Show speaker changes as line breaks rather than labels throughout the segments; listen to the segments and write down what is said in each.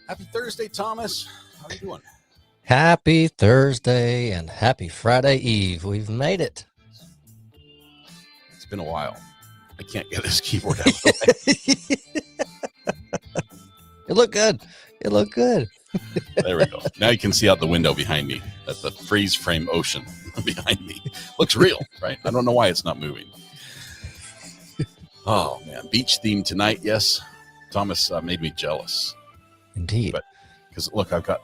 Happy Thursday, Thomas. How are you doing?
Happy Thursday and happy Friday Eve. We've made it.
It's been a while. I can't get this keyboard out of the way.
It looked good. It looked good.
There we go. Now you can see out the window behind me at the freeze frame ocean behind me. Looks real, right? I don't know why it's not moving. Oh, man. Beach theme tonight, yes. Thomas made me jealous.
Indeed.
Because, look, I've got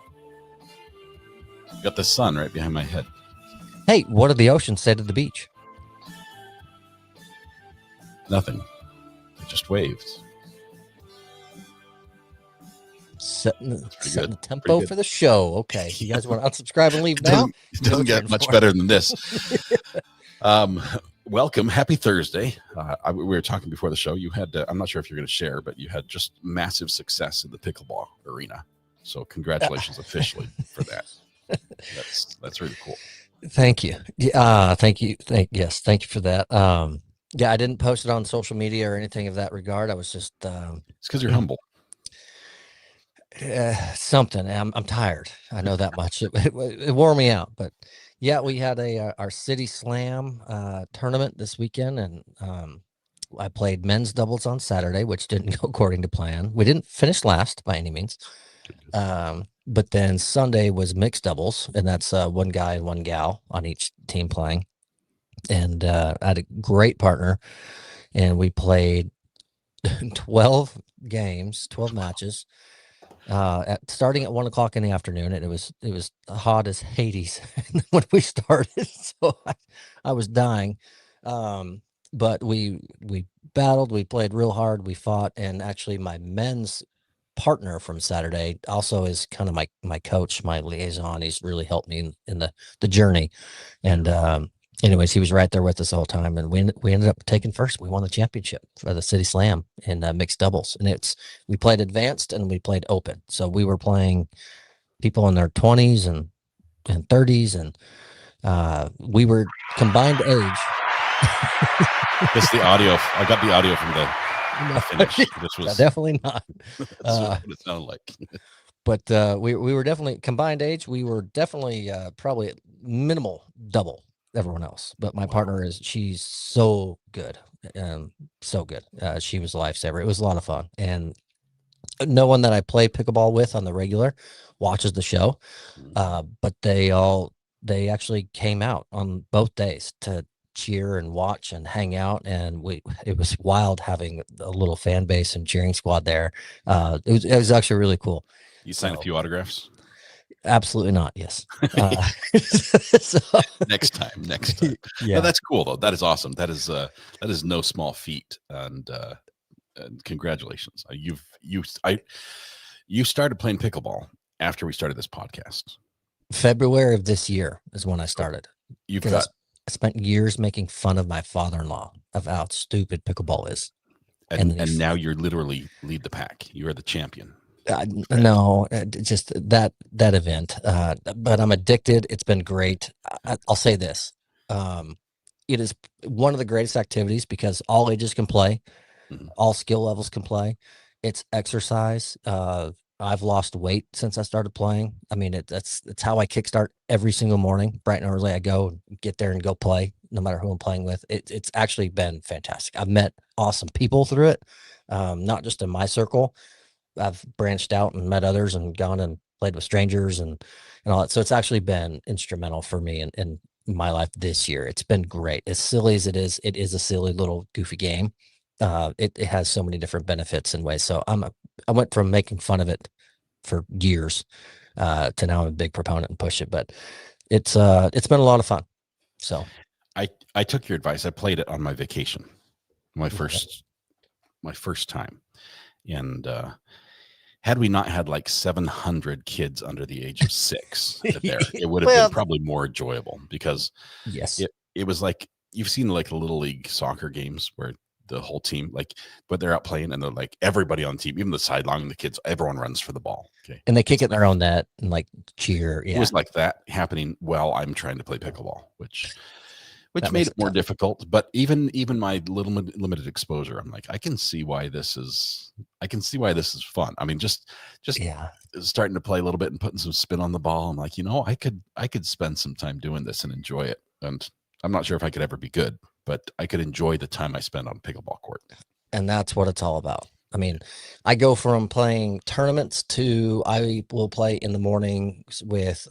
the sun right behind my head.
Hey, what did the ocean say to the beach?
Nothing. It just waved.
Setting the tempo for the show. Okay. You guys want to unsubscribe and leave now?
It doesn't get much better than this. Welcome. Happy Thursday. We were talking before the show. You had, I'm not sure if you're going to share, but you had just massive success in the pickleball arena. So congratulations officially for that. That's really cool.
Thank you. Thank you. Yes. Thank you for that. Yeah, I didn't post it on social media or anything of that regard. I was just,
it's because you're humble.
Something. I'm tired. I know that much. It wore me out, but yeah, we had our City Slam tournament this weekend, and I played men's doubles on Saturday, which didn't go according to plan. We didn't finish last by any means. But then Sunday was mixed doubles, and that's one guy and one gal on each team playing. And I had a great partner, and we played 12 games, 12 matches. Starting at 1 o'clock in the afternoon, and it was hot as Hades when we started. So I was dying. But we battled, we played real hard, we fought, and actually my men's partner from Saturday also is kind of my coach, my liaison. He's really helped me in the journey. And anyways, he was right there with us the whole time, and we ended up taking first. We won the championship for the City Slam in mixed doubles, and we played advanced and we played open. So we were playing people in their 20s and 30s, and we were combined age.
This the audio. I got the audio from the finish. This was
definitely not.
That's what it sounded like.
But we were definitely combined age. We were definitely probably minimal double everyone else, but my partner she's so good. So good. She was a lifesaver. It was a lot of fun, and no one that I play pickleball with on the regular watches the show, but they actually came out on both days to cheer and watch and hang out, and it was wild having a little fan base and cheering squad there. It was actually really cool.
You signed a few autographs?
Absolutely not. Yes.
Next time.
Yeah,
no, that's cool though. That is awesome. That is no small feat, and congratulations. You started playing pickleball after we started this podcast.
February of this year is when I started.
I
spent years making fun of my father-in-law of how stupid pickleball is,
and now you're literally lead the pack. You are the champion.
No, just that event. But I'm addicted. It's been great. I'll say this. It is one of the greatest activities because all ages can play, all skill levels can play. It's exercise. I've lost weight since I started playing. I mean, it's how I kickstart every single morning. Bright and early, I go get there and go play, no matter who I'm playing with. It's actually been fantastic. I've met awesome people through it, not just in my circle. I've branched out and met others and gone and played with strangers and all that. So it's actually been instrumental for me in my life this year. It's been great. As silly as it is a silly little goofy game. It has so many different benefits and ways. So I went from making fun of it for years to now I'm a big proponent and push it. But it's been a lot of fun. So
I took your advice. I played it on my vacation, my first time, and had we not had like 700 kids under the age of 6 there, it would have been probably more enjoyable because
yes,
it was like you've seen like the little league soccer games where the whole team, but they're out playing and they're like everybody on the team, even the sideline, the kids, everyone runs for the ball. Okay.
And they kick it in their own net and like cheer. Yeah.
It was like that happening while I'm trying to play pickleball, which which
That
made
makes
it
it
more
tough.
difficult. But even my little limited exposure, I'm like, I can see why this is. I can see why this is fun. I mean, just
Yeah.
starting to play a little bit and putting some spin on the ball. I'm like, I could spend some time doing this and enjoy it. And I'm not sure if I could ever be good, but I could enjoy the time I spend on a pickleball court.
And that's what it's all about. I mean, I go from playing tournaments to I will play in the mornings with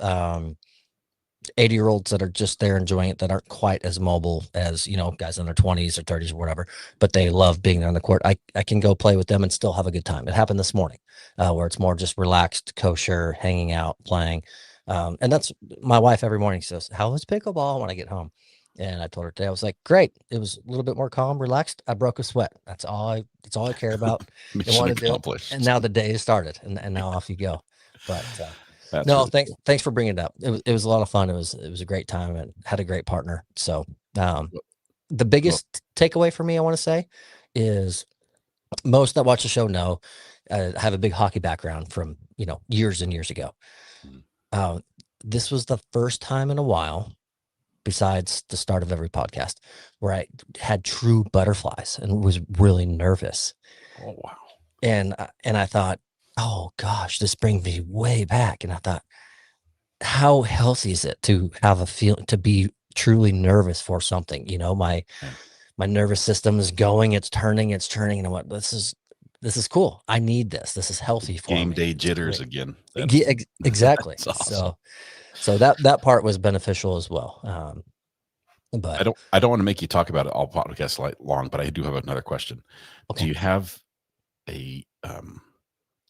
80-year-olds that are just there enjoying it, that aren't quite as mobile as, guys in their 20s or 30s or whatever, but they love being on the court. I can go play with them and still have a good time. It happened this morning, where it's more just relaxed, kosher, hanging out, playing. And that's my wife every morning says, "How was pickleball?" when I get home. And I told her today, I was like, "Great. It was a little bit more calm, relaxed. I broke a sweat. That's all I care about. I
Mission
want to do it."
accomplished.
And now the day has started, and now off you go. But
That's
no,
really
thanks for bringing it up. It was a lot of fun. It was a great time and had a great partner. So the biggest takeaway for me, I want to say, is most that watch the show know I have a big hockey background from years and years ago.
Mhm.
This was the first time in a while, besides the start of every podcast, where I had true butterflies and was really nervous.
Oh wow.
And I thought, oh gosh, this brings me way back. And I thought, how healthy is it to have a feeling, to be truly nervous for something? My
Yeah.
my nervous system is going, it's turning, and I went, this is cool. I need this. This is healthy for
Game
me.
day
It's
jitters
great.
again.
Yeah, exactly.
That's awesome.
So that part was beneficial as well. But
I don't want to make you talk about it all podcast long, but I do have another question.
okay.
Do you have a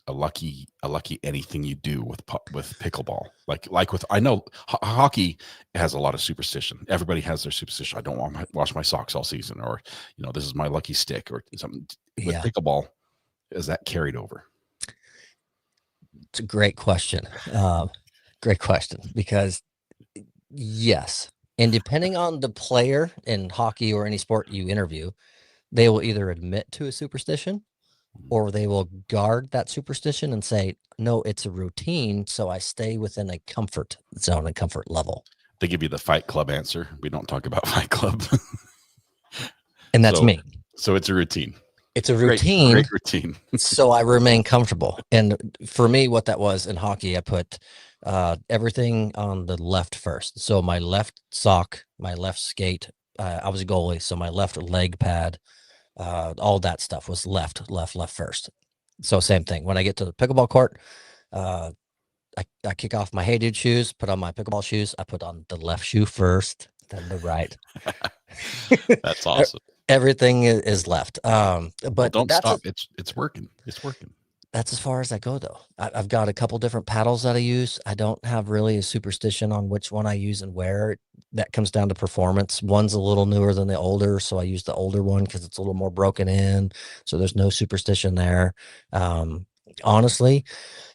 lucky anything you do with pickleball? Like with, I know hockey has a lot of superstition. Everybody has their superstition. I don't want to wash my socks all season, or this is my lucky stick or something. With
Yeah,
pickleball, is that carried over?
it's a great question. Great question, because yes, and depending on the player in hockey or any sport you interview, they will either admit to a superstition or they will guard that superstition and say, no, it's a routine. So I stay within a comfort zone and comfort level.
They give you the Fight Club answer. We don't talk about Fight Club.
And that's me.
So it's a routine.
It's a routine.
Great routine.
So I remain comfortable. And for me, what that was in hockey, I put everything on the left first. So my left sock, my left skate, I was a goalie. So my left leg pad, all that stuff was left first. So same thing. When I get to the pickleball court, I kick off my Hey Dude shoes, put on my pickleball shoes. I put on the left shoe first, then the right.
That's awesome.
Everything is left.
But
But
don't
that's
stop. It's working. It's working.
that's as far as I go, though. I've got a couple different paddles that I use. I don't have really a superstition on which one I use and where. That comes down to performance. One's a little newer than the older, so I use the older one because it's a little more broken in. So there's no superstition there. Honestly,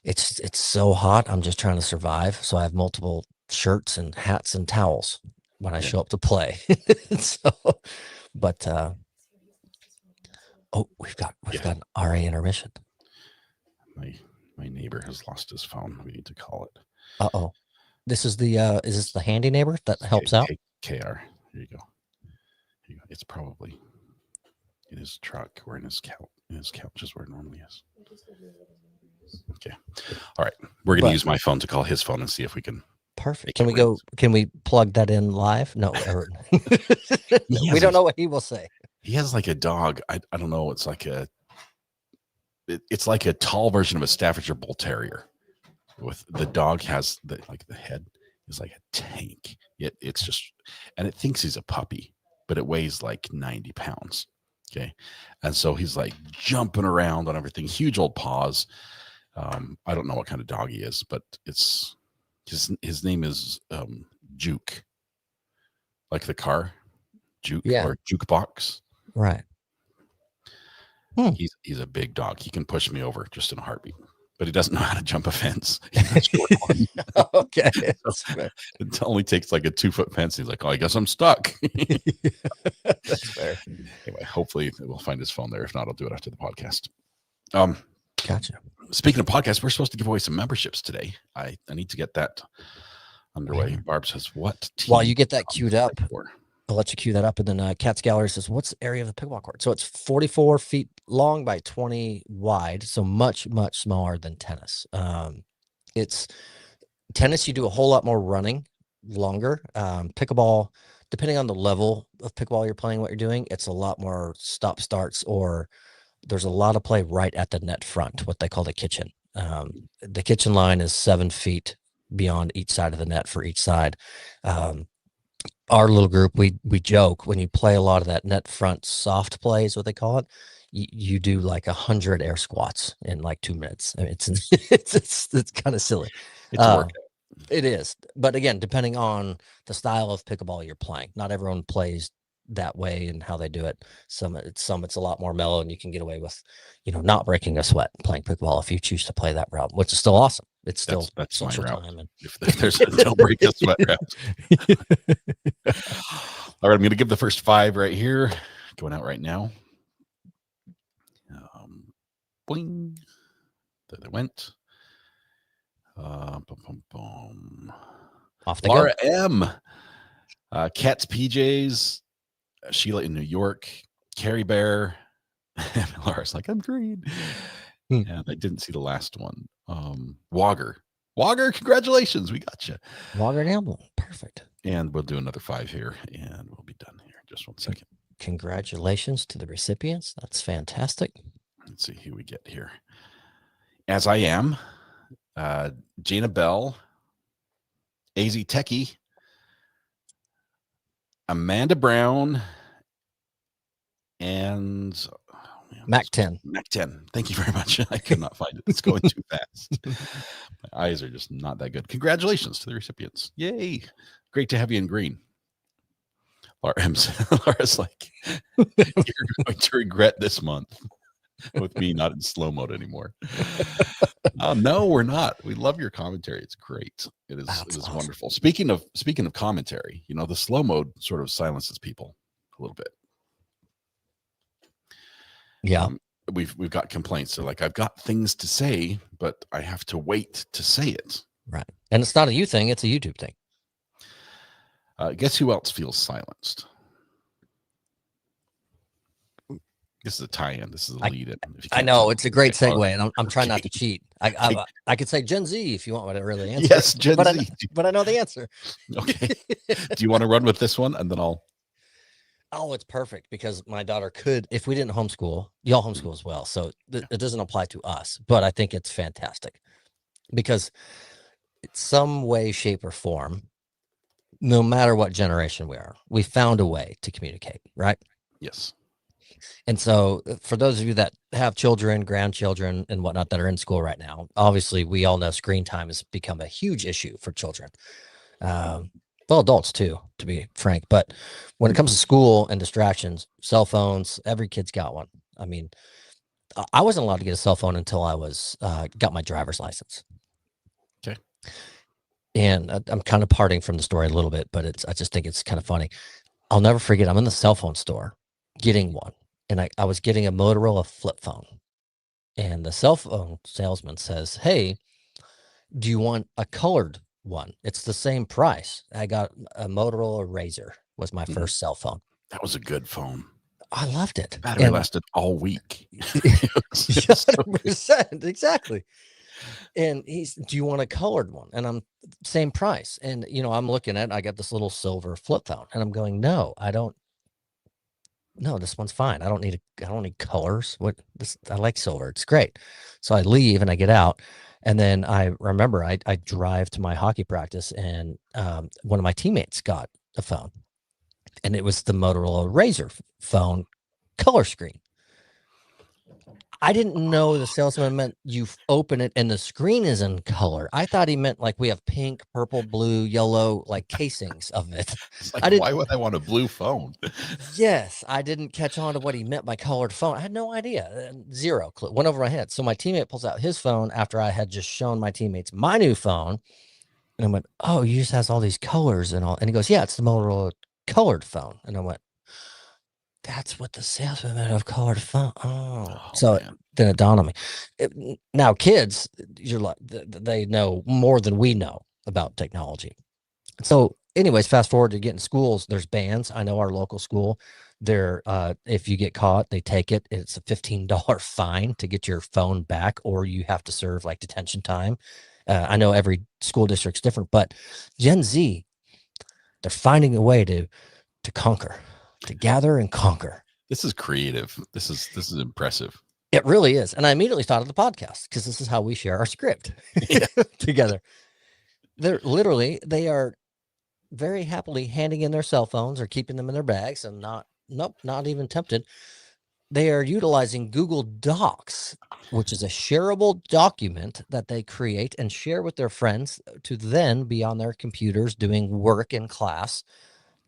it's so hot. I'm just trying to survive. So I have multiple shirts and hats and towels when I show up to play. So, but we've got an RA intermission.
My neighbor has lost his phone. We need to call it.
Uh-oh. This is the is this the handy neighbor that helps out?
KR. Here you go. It's probably in his truck or in his couch. In his couch is where it normally is. Okay. All right. We're going to use my phone to call his phone and see if we can.
Perfect. Can we plug that in live? No. We don't know what he will say.
He has like a dog. I don't know. It's like it's like a tall version of a Staffordshire Bull Terrier. With the dog has the head is like a tank. It's just, and it thinks he's a puppy, but it weighs like 90 pounds. Okay. And so he's like jumping around on everything, huge old paws. I don't know what kind of dog he is, but it's his name is Juke, like the car Juke or Jukebox.
Right.
He's a big dog. He can push me over just in a heartbeat, but he doesn't know how to jump a fence.
Okay.
It only takes like a 2-foot fence. He's like, oh, I guess I'm stuck.
That's fair.
Anyway, hopefully we'll find his phone there. If not, I'll do it after the podcast.
Gotcha.
Speaking of podcasts, we're supposed to give away some memberships today. I need to get that underway. Barb says, what?
While you get that queued up, I'll let you cue that up. And then Cat's Gallery says, what's the area of the pickleball court? So it's 44 feet long by 20 wide. So much, much smaller than tennis. It's tennis, you do a whole lot more running, longer. Pickleball, depending on the level of pickleball you're playing, what you're doing, it's a lot more stop starts, or there's a lot of play right at the net front, what they call the kitchen. The kitchen line is 7 feet beyond each side of the net for each side. Our little group, we joke, when you play a lot of that net front soft play is what they call it. You do like 100 air squats in like 2 minutes. I mean, it's kind of silly.
It's a workout.
It is, but again, depending on the style of pickleball you're playing, not everyone plays that way and how they do it. Some it's a lot more mellow, and you can get away with, not breaking a sweat playing pickleball if you choose to play that route, which is still awesome. It's still
that's my
social
route.
time. And
If there's a no break a sweat route. All right, I'm going to give the first 5 right here. Going out right now. Boing. There they went. Boom, boom, boom.
Off they
Laura
go.
M. Cat's PJs. Sheila in New York. Carrie Bear. Laura's like, I'm green. And I didn't see the last one. Wogger, congratulations. We got you.
Wogger and Amble. Perfect.
And we'll do another 5 here, and we'll be done here. Just 1 second.
Congratulations to the recipients. That's fantastic.
Let's see who we get here. As I Am. Jana Bell. AZ Techie. Amanda Brown. And
Mac 10.
Mac 10. Thank you very much. I could not find it. It's going too fast. My eyes are just not that good. Congratulations to the recipients. Yay. Great to have you in green. Laura's like, you're going to regret this month with me not in slow mode anymore. No, we're not. We love your commentary. It's great. It is awesome. Wonderful. Speaking of commentary, the slow mode sort of silences people a little bit.
Yeah.
We've got complaints. So like, I've got things to say, but I have to wait to say it.
Right. And it's not a you thing. It's a YouTube thing.
Guess who else feels silenced? This is a tie-in. This is a lead-in.
I know. It's a great segue, and I'm trying not to cheat. I could say Gen Z if you want me to really answer.
Yes, Gen
Z. But I know the answer.
Okay. Do you want to run with this one? And then I'll...
Oh, it's perfect, because my daughter could, if we didn't homeschool, y'all homeschool as well. So it doesn't apply to us, but I think it's fantastic, because it's some way, shape, or form, no matter what generation we are, we found a way to communicate, right?
Yes.
And so for those of you that have children, grandchildren, and whatnot that are in school right now, obviously we all know screen time has become a huge issue for children. Well, adults too, to be frank. But when it comes to school and distractions, cell phones, every kid's got one. I mean, I wasn't allowed to get a cell phone until I was got my driver's license.
Okay.
And I'm kind of parting from the story a little bit, but I just think it's kind of funny. I'll never forget, I'm in the cell phone store getting one, and I was getting a Motorola flip phone, and the cell phone salesman says, "Hey, do you want a colored one? It's the same price." I got a Motorola Razor, was my first cell phone.
That was a good phone.
I loved it.
Battery lasted all week.
100%, exactly. And he's, "Do you want a colored one?" And I'm same price. And I'm looking at, I got this little silver flip phone, and I'm going, "No, I don't. No, this one's fine. I don't need colors. I like silver. It's great." So I leave and I get out. And then I remember I drive to my hockey practice, and one of my teammates got a phone, and it was the Motorola Razr phone, color screen. I didn't know the salesman meant you open it and the screen is in color. I thought he meant like we have pink, purple, blue, yellow, like casings of it.
It's like, why would I want a blue phone?
Yes, I didn't catch on to what he meant by colored phone. I had no idea. Zero clue. Went over my head. So my teammate pulls out his phone after I had just shown my teammates my new phone. And I went, "Oh, yours has all these colors and all." And he goes, "Yeah, it's the Motorola colored phone." And I went, "That's what the salesman meant of colored phone." So man. Then it dawned on me. Now kids, you're like, they know more than we know about technology. So anyways, fast forward to getting schools. There's bans. I know our local school. They're if you get caught, they take it. It's a $15 fine to get your phone back, or you have to serve like detention time. I know every school district's different, but Gen Z, they're finding a way to conquer, to gather and conquer.
This is creative. This is impressive.
It really is. And I immediately thought of the podcast because this is how we share our script together. They are very happily handing in their cell phones or keeping them in their bags and not even tempted. They are utilizing Google Docs, which is a shareable document that they create and share with their friends to then be on their computers doing work in class,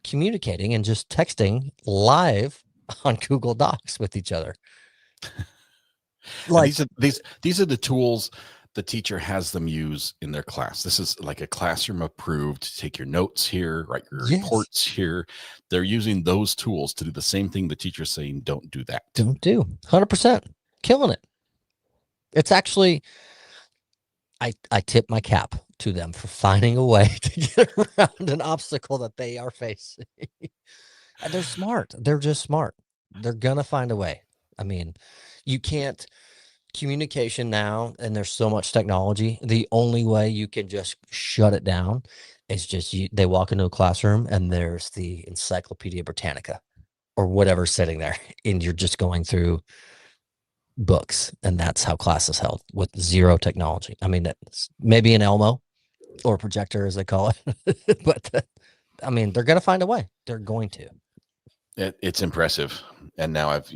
communicating and just texting live on Google Docs with each other.
Like these are the tools the teacher has them use in their class. This is like a classroom approved. Take your notes here, write your reports here. They're using those tools to do the same thing the teacher's saying, don't do that.
Don't do. 100%. Killing it. It's actually, I tip my cap to them for finding a way to get around an obstacle that they are facing. And they're smart. They're just smart. They're going to find a way. I mean, you can't communication now, and there's so much technology. The only way you can just shut it down is just they walk into a classroom and there's the Encyclopedia Britannica or whatever's sitting there, and you're just going through books, and that's how class is held with zero technology. I mean, it's maybe an Elmo or a projector, as they call it, but I mean, they're going to find a way. They're going to.
It's impressive. And now I've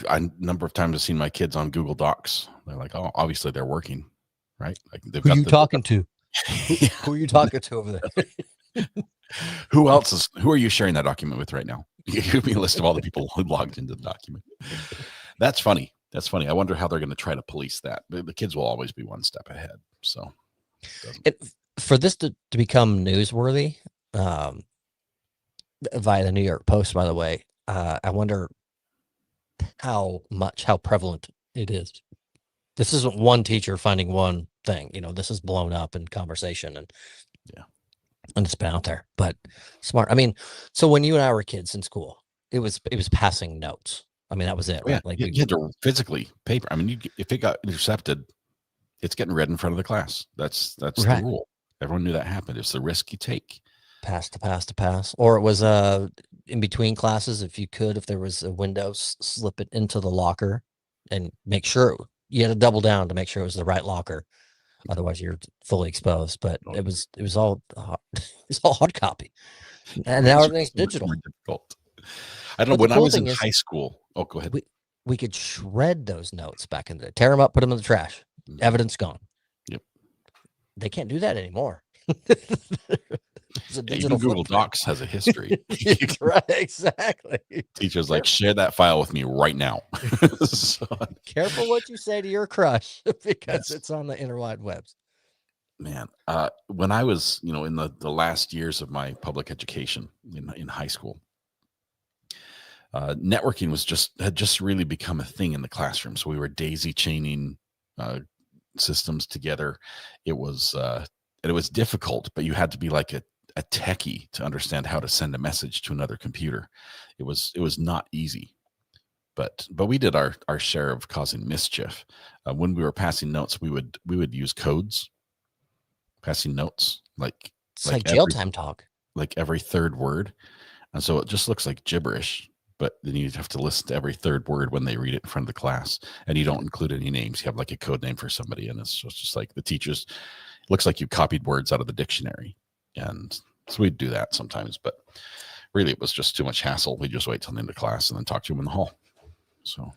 a number of times I've seen my kids on Google Docs. They're like, oh, obviously they're working, right? Like
who are you talking to? Who are you talking to over there?
Who are you sharing that document with right now? Give me a list of all the people who logged into the document. That's funny. I wonder how they're going to try to police that. The kids will always be one step ahead. So
for this to become newsworthy, via the New York Post, by the way, I wonder how prevalent it is. This isn't one teacher finding one thing, this is blown up in conversation and it's been out there, but smart. I mean, so when you and I were kids in school, it was passing notes. I mean, that was it, right?
Yeah, like you had to physically paper. I mean, if it got intercepted, it's getting read in front of the class. That's right. The rule. Everyone knew that happened. It's the risk you take.
Pass to pass, or it was in between classes. If there was a window, slip it into the locker and make sure you had to double down to make sure it was the right locker. Otherwise, you're fully exposed. But it was all hard copy, and now everything's digital.
I don't know. When I was in high school, go ahead.
We could shred those notes back in the day, tear them up, put them in the trash. Evidence gone.
Yep.
They can't do that anymore.
Even Google Docs has a history.
Right, exactly.
Teachers like, share that file with me right now. So,
careful what you say to your crush because it's on the interwide webs.
Man, when I was, in the last years of my public education in high school, networking had just really become a thing in the classroom. So we were daisy chaining systems together. It was difficult, but you had to be like a techie to understand how to send a message to another computer. It was not easy, but we did our share of causing mischief. When we were passing notes, we would use codes, passing notes like
jail time talk,
like every third word. And so it just looks like gibberish, but then you have to listen to every third word when they read it in front of the class, and you don't include any names. You have like a code name for somebody, and it's just like the teachers, looks like you copied words out of the dictionary. And so we'd do that sometimes, but really it was just too much hassle. We just wait till the end of class and then talk to them in the hall. So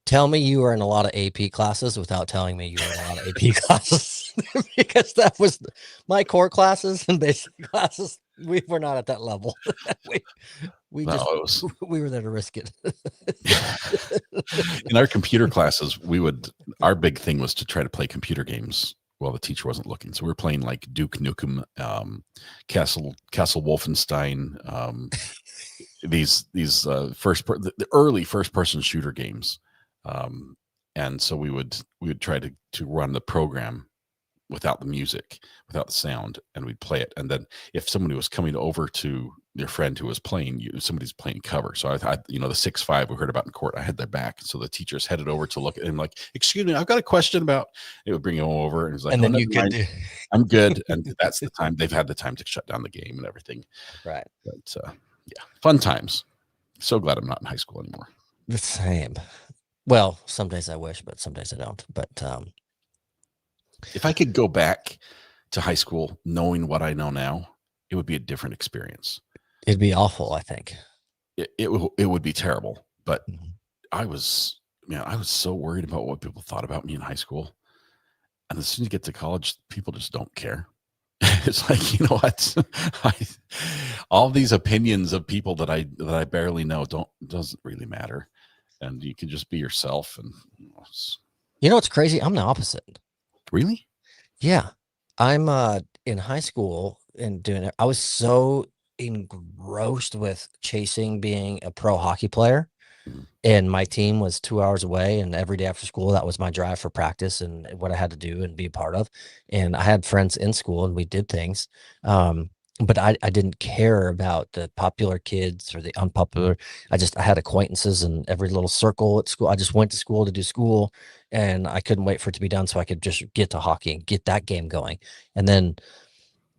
tell me you were in a lot of AP classes without telling me you were in a lot of AP classes, because that was my core classes and basic classes. We were not at that level. we were there to risk it.
In our computer classes, our big thing was to try to play computer games while the teacher wasn't looking. So we were playing like Duke Nukem, Castle Wolfenstein, the early first person shooter games. And so we would try to run the program without the music, without the sound, and we'd play it. And then if somebody was coming over to their friend who was playing, somebody's playing cover. So I the 6'5" we heard about in court, I had their back. So the teachers headed over to look at him like, "Excuse me, I've got a question about." It would bring him over, and he's like,
And then
"Oh,
you
never
could
mind.
do
I'm good." And that's the time they've had the time to shut down the game and everything.
right.
But yeah, fun times. So glad I'm not in high school anymore.
The same. Well, some days I wish, but some days I don't. But
If I could go back to high school knowing what I know now, it would be a different experience.
it'd be awful, I think.
It would be terrible. But
Mhm.
I was so worried about what people thought about me in high school. And as soon as you get to college, people just don't care. It's like, you know what? All these opinions of people that I barely know doesn't really matter. And you can just be yourself. And
You know what's crazy? I'm the opposite.
really?
Yeah. I'm in high school and doing it. I was so engrossed with chasing being a pro hockey player.
Mhm.
And my team was 2 hours away, and every day after school, that was my drive for practice and what I had to do and be a part of. And I had friends in school, and we did things. But I didn't care about the popular kids or the unpopular. I had acquaintances in every little circle at school. I just went to school to do school, and I couldn't wait for it to be done so I could just get to hockey and get that game going. And then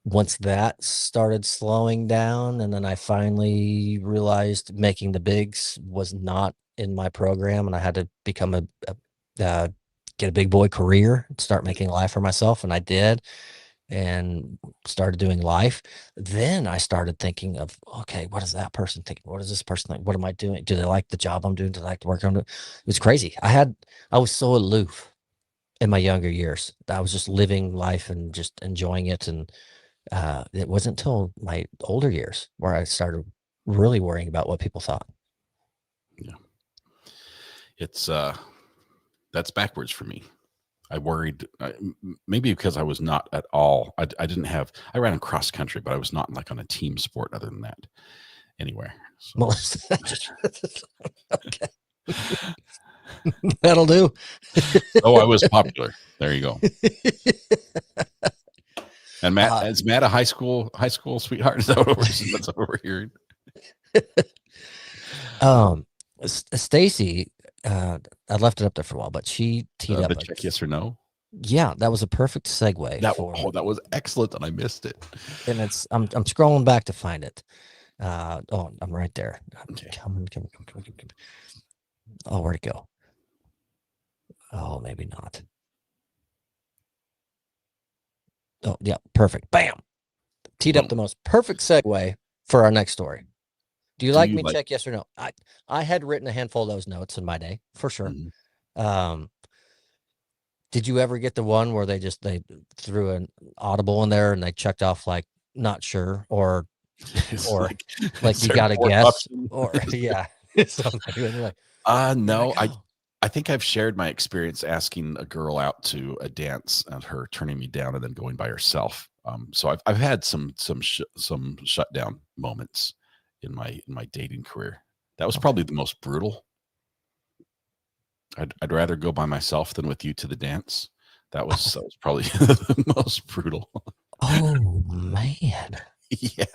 once that started slowing down, and then I finally realized making the bigs was not in my program, and I had to become get a big boy career and start making life for myself, and I did, and started doing life. Then I started thinking of, okay, what is that person thinking? What is this person think? What am I doing? Do they like the job I'm doing? Do they like the work I'm doing? It was crazy. I was so aloof in my younger years. I was just living life and just enjoying it, and it wasn't until my older years where I started really worrying about what people thought.
Yeah. It's that's backwards for me. I worried maybe because I was not at all. I didn't have. I ran in cross country, but I was not like on a team sport other than that anywhere. So.
Well, okay, that'll do.
Oh, I was popular. There you go. And Matt, is Matt a high school sweetheart? Is that what that's what we're hearing?
Stacy, I left it up there for a while, but she teed up
the check yes or no.
Yeah, that was a perfect segue.
That was excellent, and I missed it.
And I'm scrolling back to find it. I'm right there.
Okay.
Come. Oh, where'd it go? Oh, maybe not. Oh, yeah, perfect. Bam. Teed up the most perfect segue for our next story. Do you like me? Check yes or no. I had written a handful of those notes in my day, for sure. Mm-hmm. Did you ever get the one where they threw an audible in there and they checked off like not sure or like you got to guess options? Or yeah.
No, I think I've shared my experience asking a girl out to a dance and her turning me down and then going by herself. So I've had some shutdown moments in my dating career. That was probably the most brutal. I'd rather go by myself than with you to the dance. That was probably the most brutal.
Oh man.
Yeah.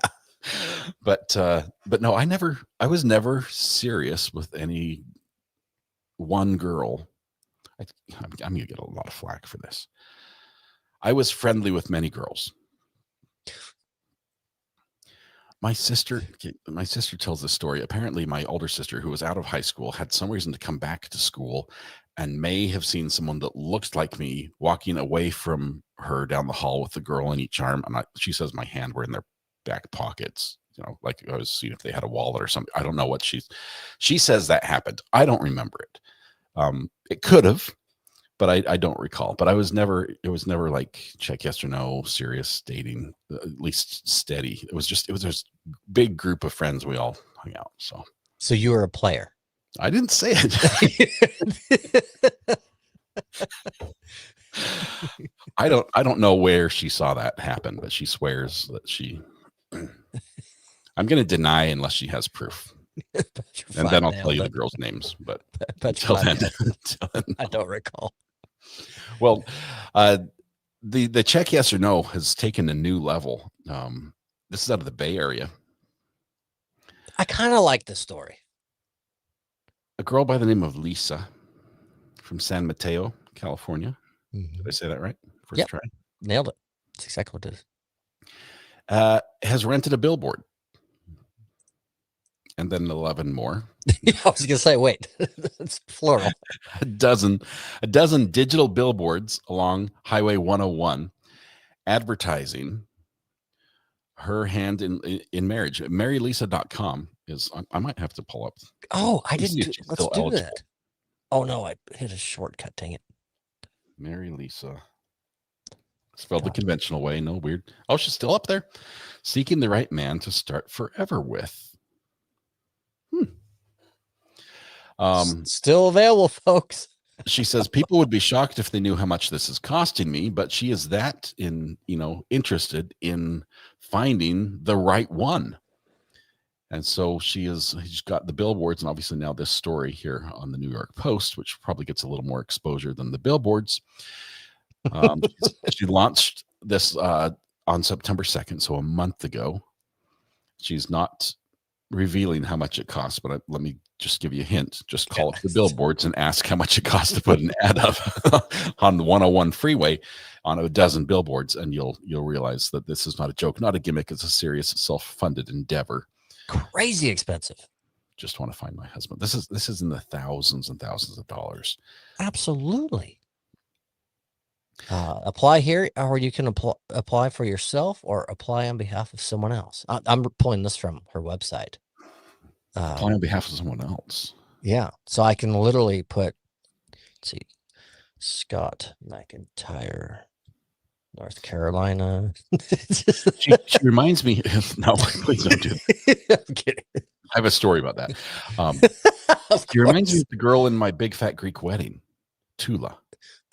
But no, I was never serious with any one girl. I'm going to get a lot of flack for this. I was friendly with many girls. My sister tells this story. Apparently, my older sister, who was out of high school, had some reason to come back to school and may have seen someone that looked like me walking away from her down the hall with the girl in each arm. And she says my hand were in their back pockets, like I was seeing if they had a wallet or something. I don't know what she says that happened. I don't remember it. It could have, but I don't recall. But it was never like check yes or no, serious dating, at least steady. It was just big group of friends. We all hung out. So
you were a player.
I didn't say it. I don't know where she saw that happen, but she swears that she. I'm going to deny unless she has proof. And then I'll tell you the girls' names. But until then,
I don't recall.
Well, the check yes or no has taken a new level. This is out of the Bay Area.
I kind of like this story.
A girl by the name of Lisa from San Mateo, California.
Mhm.
Did I say that right? First
Yep.
try.
Nailed it. That's exactly what it is.
Has rented a billboard. And then 11 more.
I was gonna say, wait, it's plural.
A dozen digital billboards along Highway 101 advertising her hand in marriage. MaryLisa.com is, I might have to pull up.
Oh, I
Let me
didn't
see if
do.
she's
Let's
still
do
eligible.
that. Oh no, I hit a shortcut. Dang it.
Mary Lisa. Spelled the
God.
conventional way. No weird. Oh, she's still up there. Seeking the right man to start forever with.
Still available, folks.
She says people would be shocked if they knew how much this is costing me, but she is that interested in finding the right one. And so she's got the billboards, and obviously now this story here on the New York Post, which probably gets a little more exposure than the billboards. She launched this on September 2nd, so a month ago. She's not revealing how much it costs, but let me just give you a hint. Just call up the billboards and ask how much it costs to put an ad up on the 101 freeway on a dozen billboards, and you'll realize that this is not a joke, not a gimmick. It's a serious self-funded endeavor.
Crazy expensive.
Just want to find my husband. This is in the thousands and thousands of dollars.
Absolutely. Apply here, or you can apply for yourself or apply on behalf of someone else. I'm pulling this from her website.
Apply on behalf of someone else.
Yeah. So I can literally put, let's see, Scott McIntyre, North Carolina.
She reminds me. No, please don't do that.
I'm kidding.
I have a story about that. She reminds me of the girl in My Big Fat Greek Wedding, Tula.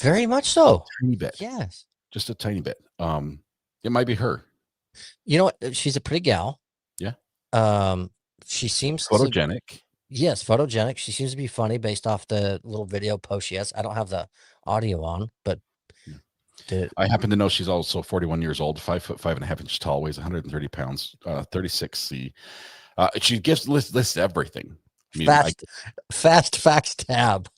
Very much so.
Tiny bit.
Yes.
Just a tiny bit. It might be her.
You know what? She's a pretty gal.
Yeah.
She seems
Photogenic.
Yes, photogenic. She seems to be funny based off the little video post she has. I don't have the audio on, but
I happen to know she's also 41 years old, 5'5.5" tall, weighs 130 pounds, 36C. She lists everything. I mean,
fast facts tab.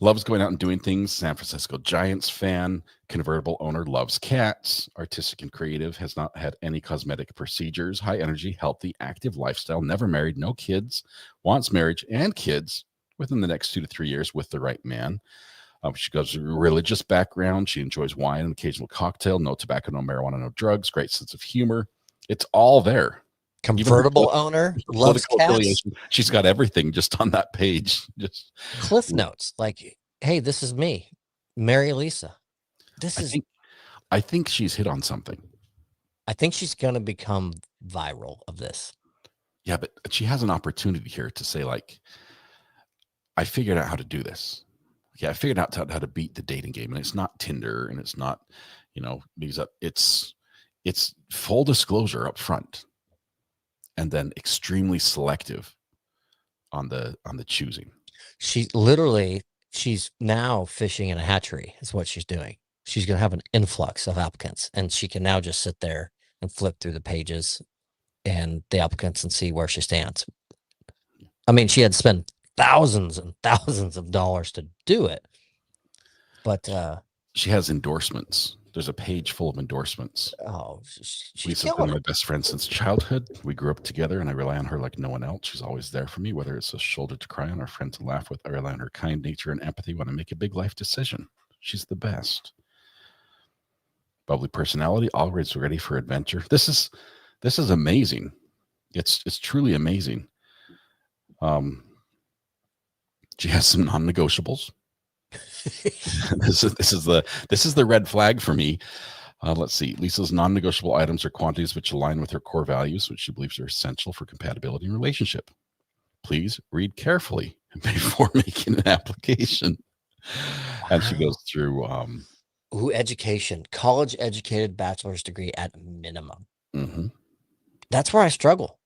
Loves going out and doing things. San Francisco Giants fan, convertible owner, loves cats, artistic and creative, has not had any cosmetic procedures, high energy, healthy, active lifestyle, never married, no kids, wants marriage and kids within the next 2 to 3 years with the right man. She goes religious background. She enjoys wine and occasional cocktail, no tobacco, no marijuana, no drugs, great sense of humor. It's all there.
Convertible owner, loves cats.
She's got everything just on that page. Just
Cliff notes like, hey, this is me, Mary Lisa.
I think she's hit on something.
I think she's going to become viral of this.
Yeah, but she has an opportunity here to say, like, I figured out how to do this. Yeah, I figured out how to beat the dating game, and it's not Tinder, and it's not, because it's full disclosure up front, and then extremely selective on the choosing.
She's now fishing in a hatchery is what she's doing. She's going to have an influx of applicants, and she can now just sit there and flip through the pages and the applicants and see where she stands. I mean, she had to spend thousands and thousands of dollars to do it, but
she has endorsements. There's a page full of endorsements.
Oh, she's
Lisa's been my best friend since childhood. We grew up together, and I rely on her like no one else. She's always there for me, whether it's a shoulder to cry on or a friend to laugh with. I rely on her kind nature and empathy when I make a big life decision. She's the best. Bubbly personality, always ready for adventure. This is amazing. It's truly amazing. She has some non-negotiables. This is the red flag for me. Let's see. Lisa's non-negotiable items are quantities which align with her core values, which she believes are essential for compatibility in relationship. Please read carefully before making an application. Wow. And she goes through
education, college educated, bachelor's degree at minimum.
Mm-hmm.
That's where I struggle.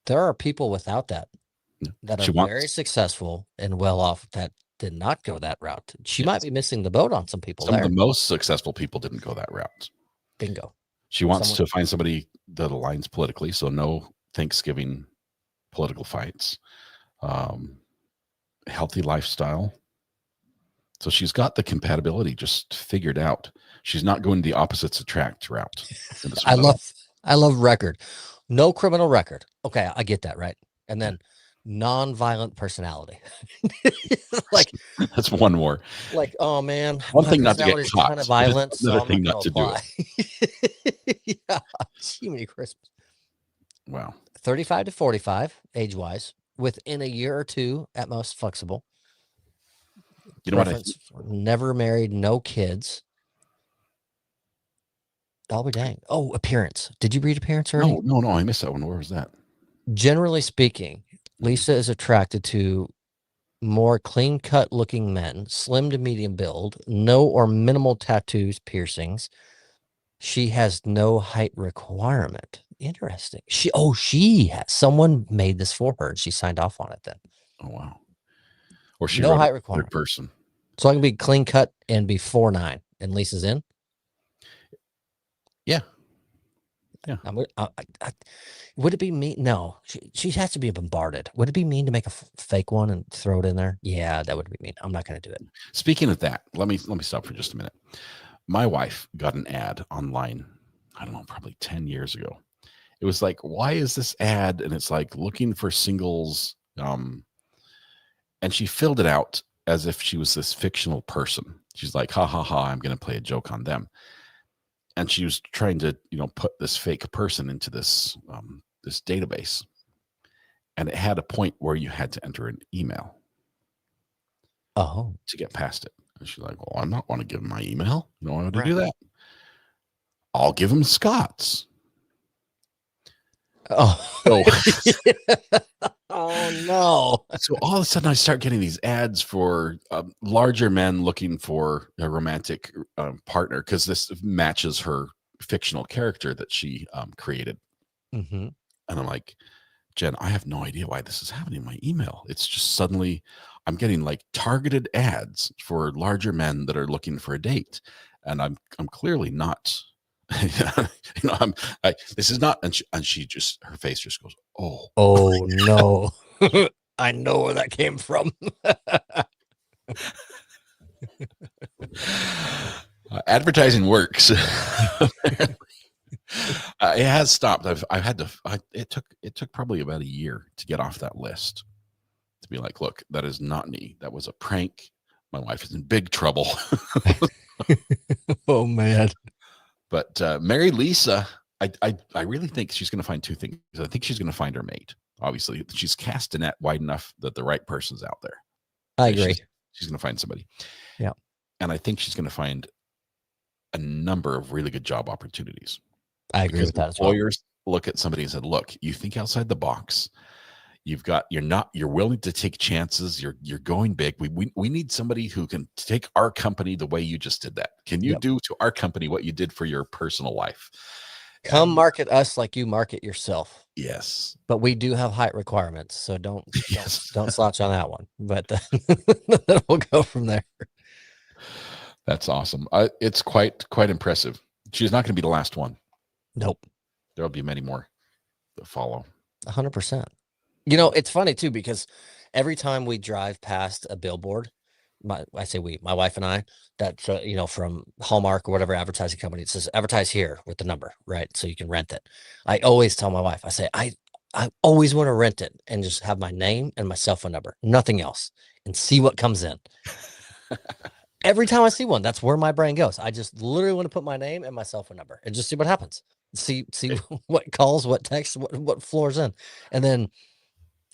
There are people without that are very successful and well off that did not go that route. She
Yes.
might be missing the boat on some people
Some
there.
of the most successful people didn't go that route.
Bingo.
She wants to find somebody that aligns politically, so no Thanksgiving political fights, healthy lifestyle. So she's got the compatibility just figured out. She's not going the opposites attract route.
I love record. No criminal record. Okay, I get that, right? And then non-violent personality. Like
that's one more.
Like, oh man,
one thing not to get caught.
Kind of violent,
another
so
thing not to do
it. Yeah, Jiminy Christmas.
Wow.
35 to 45, age-wise, within a year or two at most, flexible.
You know what?
Never married, no kids. I'll be dang. Oh, appearance. Did you read appearance already?
No. I missed that one. Where was that?
Generally speaking, Lisa is attracted to more clean-cut looking men, slim to medium build, no or minimal tattoos, piercings. She has no height requirement. Interesting. She has. Someone made this for her and she signed off on it then.
Oh, wow. Or she
no height requirement.
Person.
So I can be clean cut and be 4'9", and Lisa's in?
Yeah.
Would it be mean? No, she has to be bombarded. Would it be mean to make a fake one and throw it in there? Yeah, that would be mean. I'm not going to do it.
Speaking of that, let me stop for just a minute. My wife got an ad online, I don't know, probably 10 years ago. It was like, why is this ad? And it's like looking for singles. And she filled it out as if she was this fictional person. She's like, ha, ha, ha, I'm going to play a joke on them. And she was trying to, put this fake person into this this database. And it had a point where you had to enter an email to get past it. And she's like, well, I'm not want to give him my email. You don't want to do that. I'll give him Scott's.
Oh, oh no.
So all of a sudden I start getting these ads for larger men looking for a romantic partner because this matches her fictional character that she created.
Mm-hmm.
And I'm like, Jen, I have no idea why this is happening in my email. It's just suddenly I'm getting like targeted ads for larger men that are looking for a date. And I'm clearly not this is not, and she just, her face just goes, oh
no. I know where that came from.
Advertising works. It has stopped. I've had to. It took probably about a year to get off that list. To be like, look, that is not me. That was a prank. My wife is in big trouble.
Oh man.
But Mary Lisa, I really think she's going to find two things. I think she's going to find her mate. Obviously, she's cast a net wide enough that the right person's out there.
I agree.
She's going to find somebody.
Yeah.
And I think she's going to find a number of really good job opportunities.
I agree with that as well.
Employers look at somebody and said, look, you think outside the box. You're willing to take chances. You're going big. We need somebody who can take our company the way you just did that. Can you do to our company what you did for your personal life?
Come market us like you market yourself.
Yes.
But we do have height requirements, so don't slouch on that one. But we'll go from there.
That's awesome. It's quite impressive. She's not going to be the last one.
Nope.
There'll be many more that follow.
100%. It's funny too, because every time we drive past a billboard, my wife and I, that's from Hallmark or whatever advertising company, it says advertise here with the number, right? So you can rent it. I always tell my wife, I say, I always want to rent it and just have my name and my cell phone number, nothing else, and see what comes in. Every time I see one, that's where my brain goes. I just literally want to put my name and my cell phone number and just see what happens. See what calls, what texts, what floors in. And then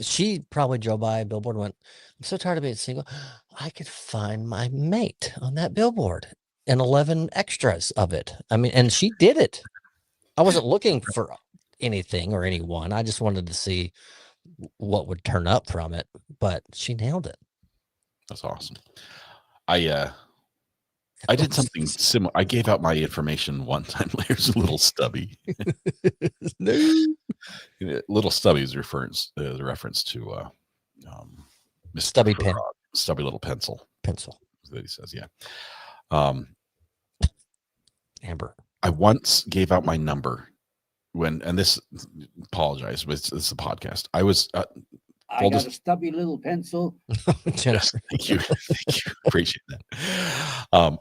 she probably drove by a billboard and went, I'm so tired of being single. I could find my mate on that billboard and 11 extras of it. I mean, and she did it. I wasn't looking for anything or anyone. I just wanted to see what would turn up from it, but she nailed it.
That's awesome. I did something similar. I gave out my information one time. There's a little stubby. Little stubby is the reference to Miss
Stubby pin.
Stubby little pencil.
Pencil.
That he says, yeah.
Amber.
I once gave out my number and this, apologize, but it's a podcast. I was,
I got a stubby little pencil.
yes, thank you. Thank you. Appreciate that.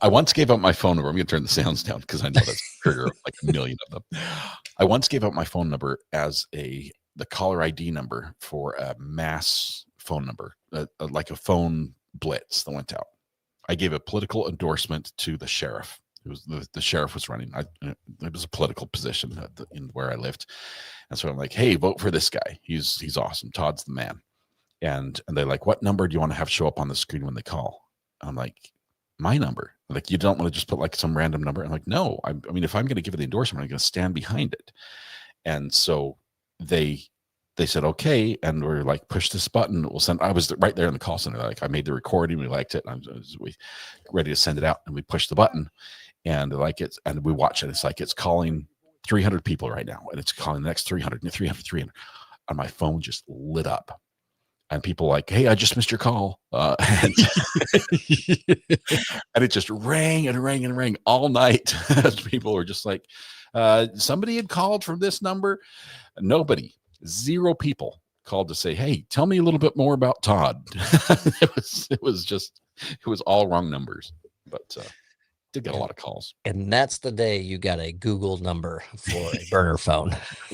I once gave out my phone number. I'm going to turn the sounds down because I know that's trigger like a million of them. I once gave out my phone number as the caller ID number for a mass phone number, like a phone blitz that went out. I gave a political endorsement to the sheriff. It was the sheriff was running. It was a political position in where I lived, and so I'm like, "Hey, vote for this guy. He's awesome. Todd's the man." And they're like, "What number do you want to have show up on the screen when they call?" And I'm like, "My number." Like, you don't want to just put like some random number. I'm like, "No. I mean, if I'm going to give it the endorsement, I'm going to stand behind it." And so they said, "Okay," and we're like, "Push this button. We'll send." I was right there in the call center. Like, I made the recording. We liked it. And we ready to send it out, and we pushed the button. And like and we watch it. It's like it's calling 300 people right now, and it's calling the next 300, 300. And my phone just lit up, and people like, "Hey, I just missed your call," and it just rang and rang and rang all night. People were just like, "Somebody had called from this number." Nobody, 0 people called to say, "Hey, tell me a little bit more about Todd." It was all wrong numbers, but. Did get a lot of calls,
and that's the day you got a Google number for a burner phone.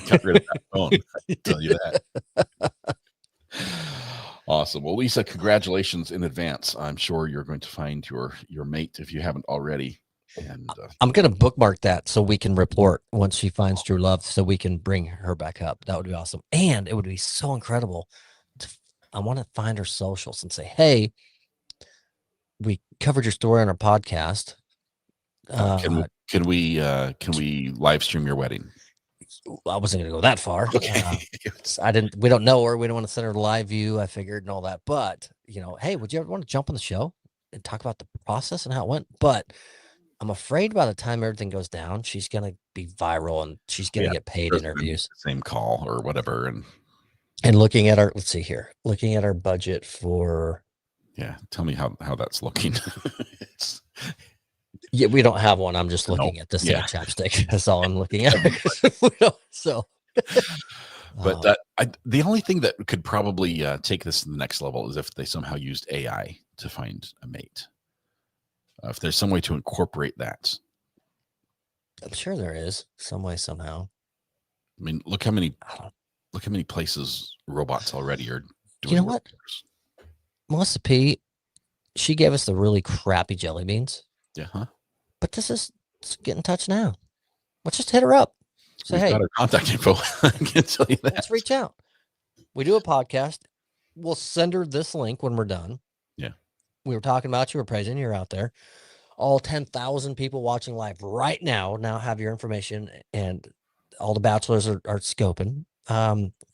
Got rid of that phone. I tell you that. Awesome. Well, Lisa, congratulations in advance. I'm sure you're going to find your mate if you haven't already. And
I'm going to bookmark that so we can report once she finds true love, so we can bring her back up. That would be awesome, and it would be so incredible. I want to find her socials and say, "Hey, we covered your story on our podcast.
Can we live stream your wedding?"
I wasn't going to go that far.
Okay.
We don't know her. We don't want to send her live view. I figured and all that, but hey, would you ever want to jump on the show and talk about the process and how it went? But I'm afraid by the time everything goes down, she's going to be viral and she's going to get paid interviews.
Same call or whatever.
And looking at our, let's see here, looking at our budget for.
Yeah. Tell me how that's looking.
Yeah, we don't have one. I'm just looking at this chapstick. That's all I'm looking at. So,
but the only thing that could probably take this to the next level is if they somehow used AI to find a mate. If there's some way to incorporate that,
I'm sure there is some way somehow.
I mean, look how many places robots already are doing.
You know what? Melissa P, she gave us the really crappy jelly beans.
Yeah, huh?
But let's get in touch now. Let's just hit her up. Say,
We've
hey,
got her contact info. I can tell you that.
Let's reach out. We do a podcast. We'll send her this link when we're done.
Yeah.
We were talking about you. We're praising you're out there. All 10,000 people watching live right now have your information, and all the bachelors are scoping.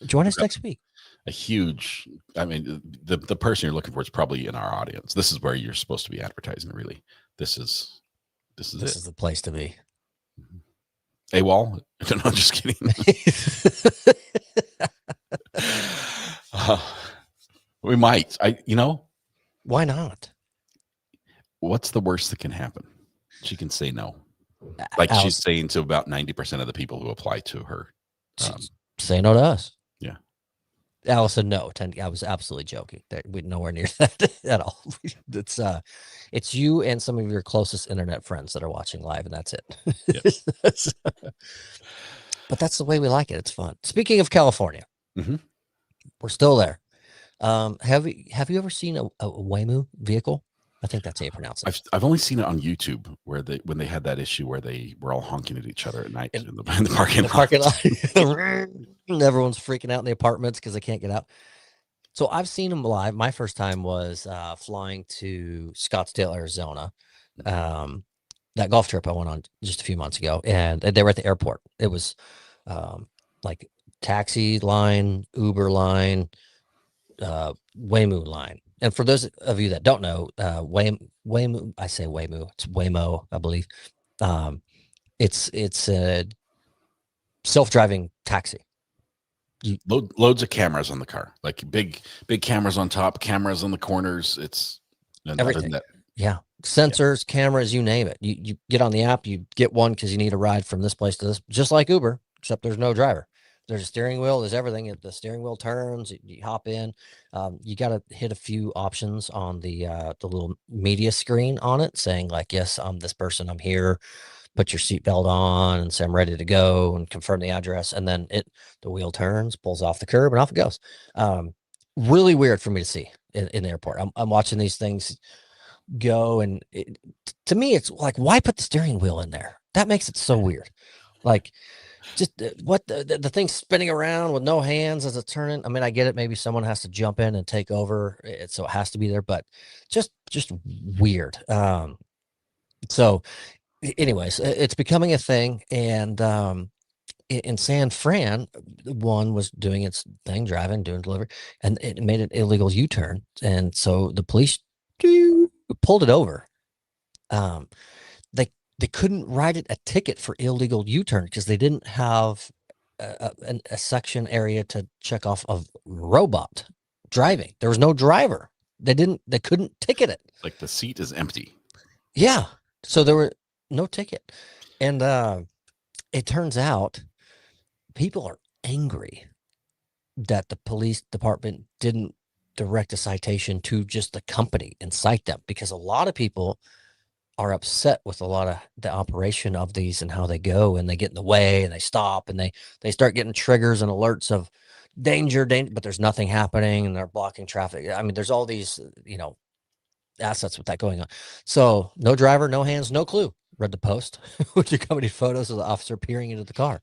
Join us next week.
A huge, I mean, the person you're looking for is probably in our audience. This is where you're supposed to be advertising, really. This is
the place to be.
AWOL? No, I'm just kidding. We might.
Why not?
What's the worst that can happen? She can say no. Like
Allison,
she's saying to about 90% of the people who apply to her.
Say no to us.
Yeah.
Allison, no. I was absolutely joking. We're nowhere near that at all. It's you and some of your closest internet friends that are watching live, and that's it.
Yes.
But that's the way we like it. It's fun. Speaking of California, we're still there. Have you ever seen a Waymo vehicle? I think that's how you pronounce it.
I've only seen it on YouTube when they had that issue where they were all honking at each other at night in the parking lot.
And everyone's freaking out in the apartments because they can't get out. So I've seen them live. My first time was flying to Scottsdale, Arizona. That golf trip I went on just a few months ago, and they were at the airport. It was like taxi line, Uber line, Waymo line. And for those of you that don't know, Waymo, I say Waymo, it's Waymo, I believe. It's a self-driving taxi.
Loads of cameras on the car, like big cameras on top, cameras on the corners. It's and other than
Everything.
that,
Yeah. Sensors, cameras, you name it. You get on the app, you get one because you need a ride from this place to this, just like Uber, except there's no driver. There's a steering wheel, there's everything. The steering wheel turns, you hop in. You got to hit a few options on the little media screen on it saying like, yes, I'm this person, I'm here. Put your seatbelt on and say I'm ready to go and confirm the address. And then the wheel turns, pulls off the curb, and off it goes. Really weird for me to see in the airport. I'm watching these things go, and to me, it's like, why put the steering wheel in there? That makes it so weird. Like, just what the thing's spinning around with no hands as it's turning. I mean, I get it. Maybe someone has to jump in and take over, so it has to be there. But just weird. So anyways, it's becoming a thing. And in San Fran, one was doing its thing, driving, doing delivery, and it made an illegal U-turn. And so the police pulled it over. They couldn't write it a ticket for illegal U-turn because they didn't have a section area to check off of robot driving. There was no driver. They couldn't ticket it.
like the seat is empty.
Yeah. So there were no ticket. And it turns out people are angry that the police department didn't direct a citation to just the company and cite them, because a lot of people are upset with a lot of the operation of these and how they go, and they get in the way and they stop and they start getting triggers and alerts of danger, but there's nothing happening and they're blocking traffic. I mean, there's all these, assets with that going on. So no driver, no hands, no clue. Read the post, which accompanied photos of the officer peering into the car.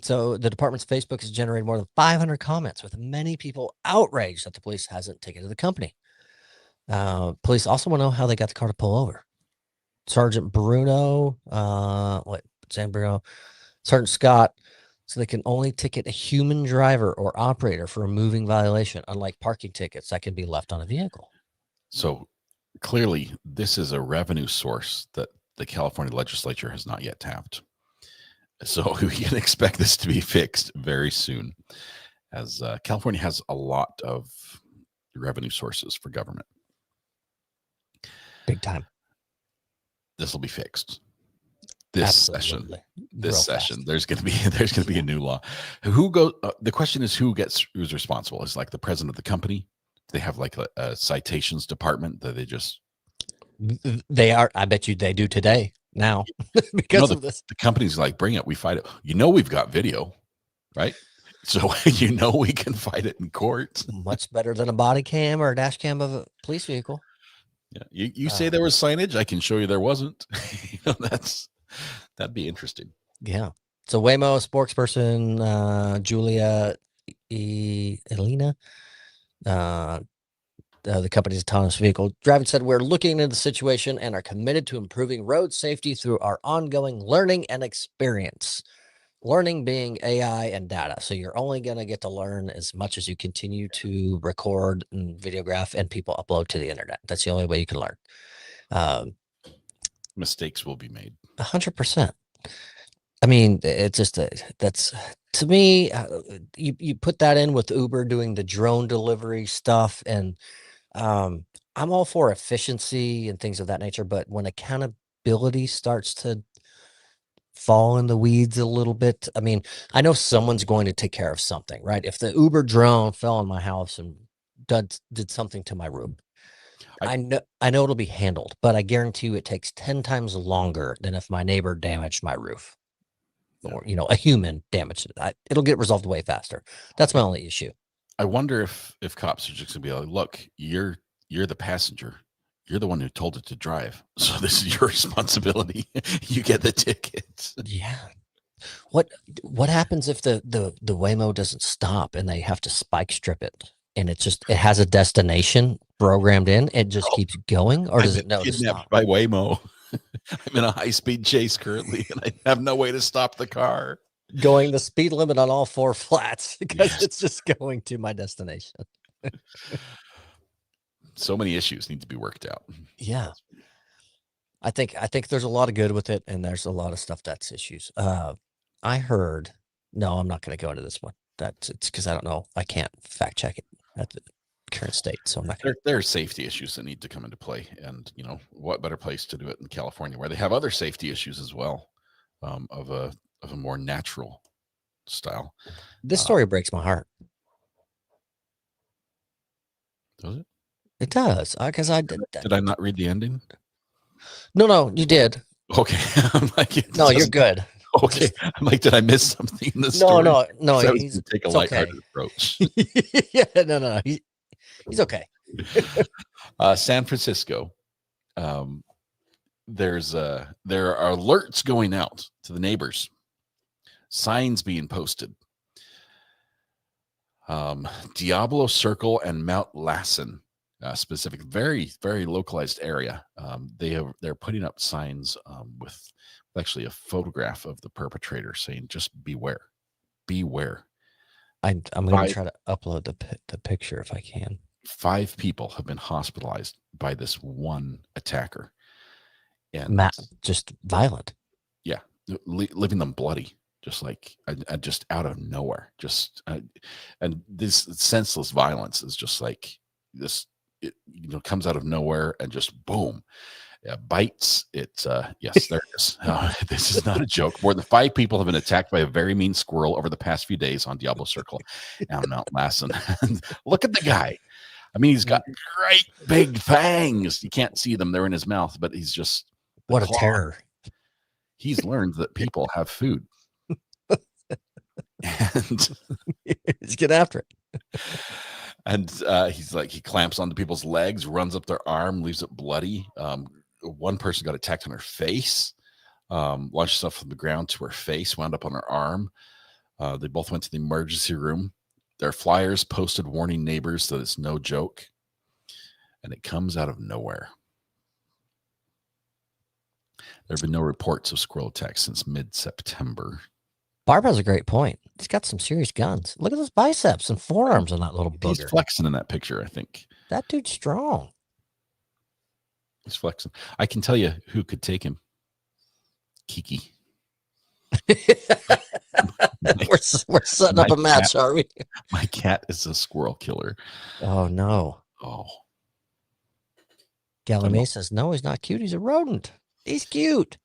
So the department's Facebook has generated more than 500 comments, with many people outraged that the police hasn't ticketed the company. Police also want to know how they got the car to pull over. Sergeant Bruno, Sergeant Scott, so they can only ticket a human driver or operator for a moving violation, unlike parking tickets that can be left on a vehicle.
So clearly, this is a revenue source that the California legislature has not yet tapped. So we can expect this to be fixed very soon, as California has a lot of revenue sources for government.
Big time.
This will be fixed this
Absolutely.
session. There's going to be a new law. The question is who's responsible? Is like the president of the company? Do they have like a citations department that
they are? I bet you they do today now because of this.
The company's like, bring it. We fight it. We've got video, right? So we can fight it in court.
Much better than a body cam or a dash cam of a police vehicle.
Yeah, you say there was signage. I can show you there wasn't. That'd be interesting.
Yeah. So Waymo spokesperson Julia Elena, the company's autonomous vehicle driving, said, "We're looking into the situation and are committed to improving road safety through our ongoing learning and experience." Learning being AI and data. So you're only going to get to learn as much as you continue to record and videograph and people upload to the internet. That's the only way you can learn.
Mistakes will be made.
100%. I mean, it's just that's, to me, you put that in with Uber doing the drone delivery stuff, and I'm all for efficiency and things of that nature. But when accountability starts to fall in the weeds a little bit, I mean, I know someone's going to take care of something, right? If the Uber drone fell on my house and did something to my room, I know it'll be handled, but I guarantee you it takes 10 times longer than if my neighbor damaged my roof, or a human damaged it. It'll get resolved way faster. That's my only issue.
I wonder if cops are just gonna be like, look, you're the passenger. You're the one who told it to drive. So this is your responsibility. You get the ticket.
Yeah. What happens if the Waymo doesn't stop and they have to spike strip it, and it has a destination programmed in? It just keeps going, or does it know to stop?
By Waymo. I'm in a high-speed chase currently, and I have no way to stop the car.
Going the speed limit on all 4 flats because it's just going to my destination.
So many issues need to be worked out.
Yeah. I think there's a lot of good with it, and there's a lot of stuff that's issues. I heard No, I'm not going to go into this one. It's because I don't know. I can't fact check it at the current state, so I'm not going to.
There are safety issues that need to come into play, and what better place to do it in California, where they have other safety issues as well, of a more natural style.
This story breaks my heart.
Does it?
It does, because I did.
Did I not read the ending?
No, you did.
Okay, I'm like,
No, you're good.
Okay, I'm like, did I miss something in the story?
No.
So I was gonna take a
it's
lighthearted
okay.
approach.
Yeah, no. He's okay.
San Francisco. There are alerts going out to the neighbors, signs being posted. Diablo Circle and Mount Lassen, specific, very, very localized area. They're putting up signs with actually a photograph of the perpetrator saying, "Just beware, beware."
I'm going to try to upload the picture if I can.
5 people have been hospitalized by this one attacker, and
just violent.
Yeah, leaving them bloody, just like just out of nowhere. And this senseless violence is just like this. It comes out of nowhere and just boom. Bites. It's yes, there it is. This is not a joke. More than 5 people have been attacked by a very mean squirrel over the past few days on Diablo Circle and Mount Lassen. Look at the guy. I mean, he's got great big fangs. You can't see them; they're in his mouth. But he's just
what a terror.
He's learned that people have food, and
let's get after it.
And he's like, he clamps onto people's legs, runs up their arm, leaves it bloody. One person got attacked on her face, launched stuff from the ground to her face, wound up on her arm. They both went to the emergency room. Their flyers posted warning neighbors that it's no joke, and it comes out of nowhere. There have been no reports of squirrel attacks since mid-September.
Barb has a great point. He's got some serious guns. Look at those biceps and forearms on that little booger.
He's flexing in that picture, I think.
That dude's strong.
He's flexing. I can tell you who could take him. Kiki.
we're setting up a match, are we?
My cat is a squirrel killer.
Oh, no.
Oh.
Gallimay says, no, he's not cute. He's a rodent. He's cute.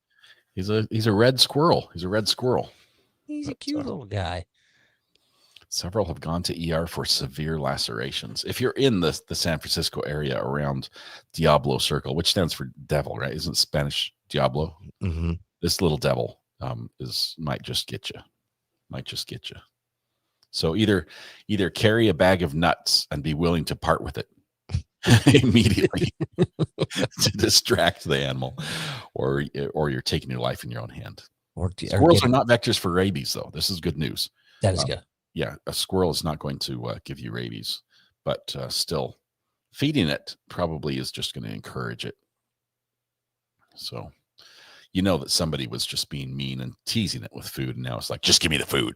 He's a red squirrel. He's a red squirrel.
He's a cute little guy.
Several have gone to ER for severe lacerations. If you're in the San Francisco area around Diablo Circle, which stands for devil, right? Isn't it Spanish Diablo?
Mm-hmm.
This little devil might just get you. So either carry a bag of nuts and be willing to part with it immediately to distract the animal, or you're taking your life in your own hand. Squirrels are not vectors for rabies, though. This is good news.
That is good.
Yeah, a squirrel is not going to give you rabies, but still, feeding it probably is just going to encourage it. So, that somebody was just being mean and teasing it with food, and now it's like, just give me the food.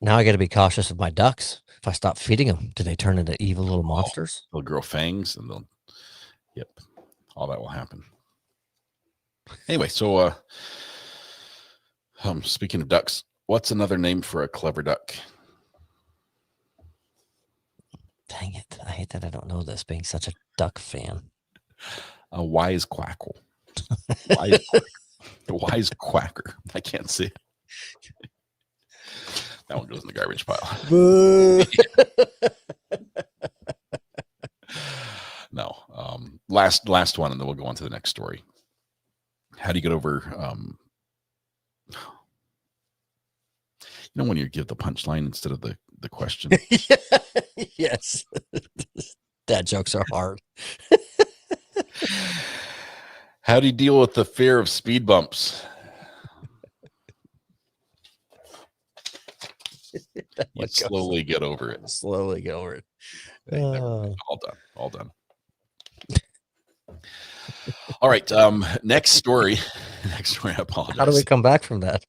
Now I got to be cautious of my ducks. If I stop feeding them, do they turn into evil little monsters?
They'll grow fangs, and all that will happen. Anyway, so speaking of ducks, what's another name for a clever duck?
Dang it. I hate that I don't know this, being such a duck fan.
A wise quackle. Wise quacker. I can't see it. That one goes in the garbage pile. No. Last one, and then we'll go on to the next story. How do you get over when you give the punchline instead of the question?
Yes. Dad jokes are hard.
How do you deal with the fear of speed bumps? You slowly get over it.
Slowly get over it.
All done. All right. Next story. I apologize.
How do we come back from that?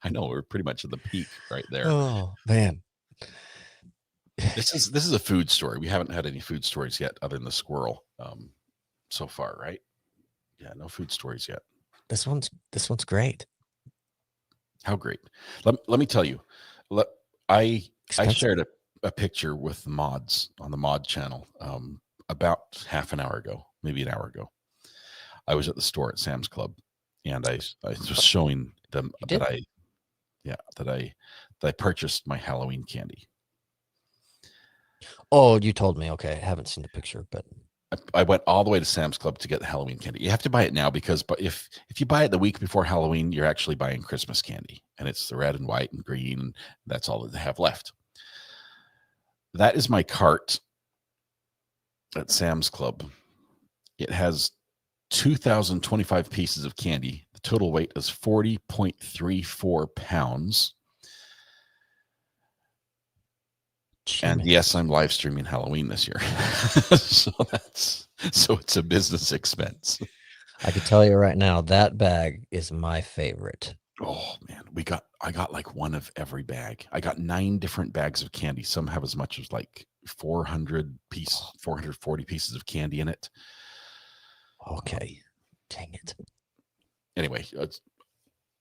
I know we're pretty much at the peak right there.
Oh man.
This is a food story. We haven't had any food stories yet other than the squirrel so far, right? Yeah, no food stories yet.
This one's great.
How great. Let me tell you. I
Expensive.
shared a picture with the mods on the mod channel about half an hour ago, maybe an hour ago. I was at the store at Sam's Club, and I was showing them
You did?
that I purchased my Halloween candy.
Oh, you told me. Okay, I haven't seen the picture, but
I went all the way to Sam's Club to get the Halloween candy. You have to buy it now because, but if you buy it the week before Halloween, you're actually buying Christmas candy, and it's the red and white and green, and that's all that they have left. That is my cart at Sam's Club. It has 2,025 pieces of candy. The total weight is 40.34 pounds. And
Jiminy.
yes, I'm live streaming Halloween this year. so it's a business expense.
I can tell you right now, that bag is my favorite.
Oh man, I got like one of every bag. I got 9 different bags of candy. Some have as much as like 440 pieces of candy in it.
Okay. Dang it.
Anyway,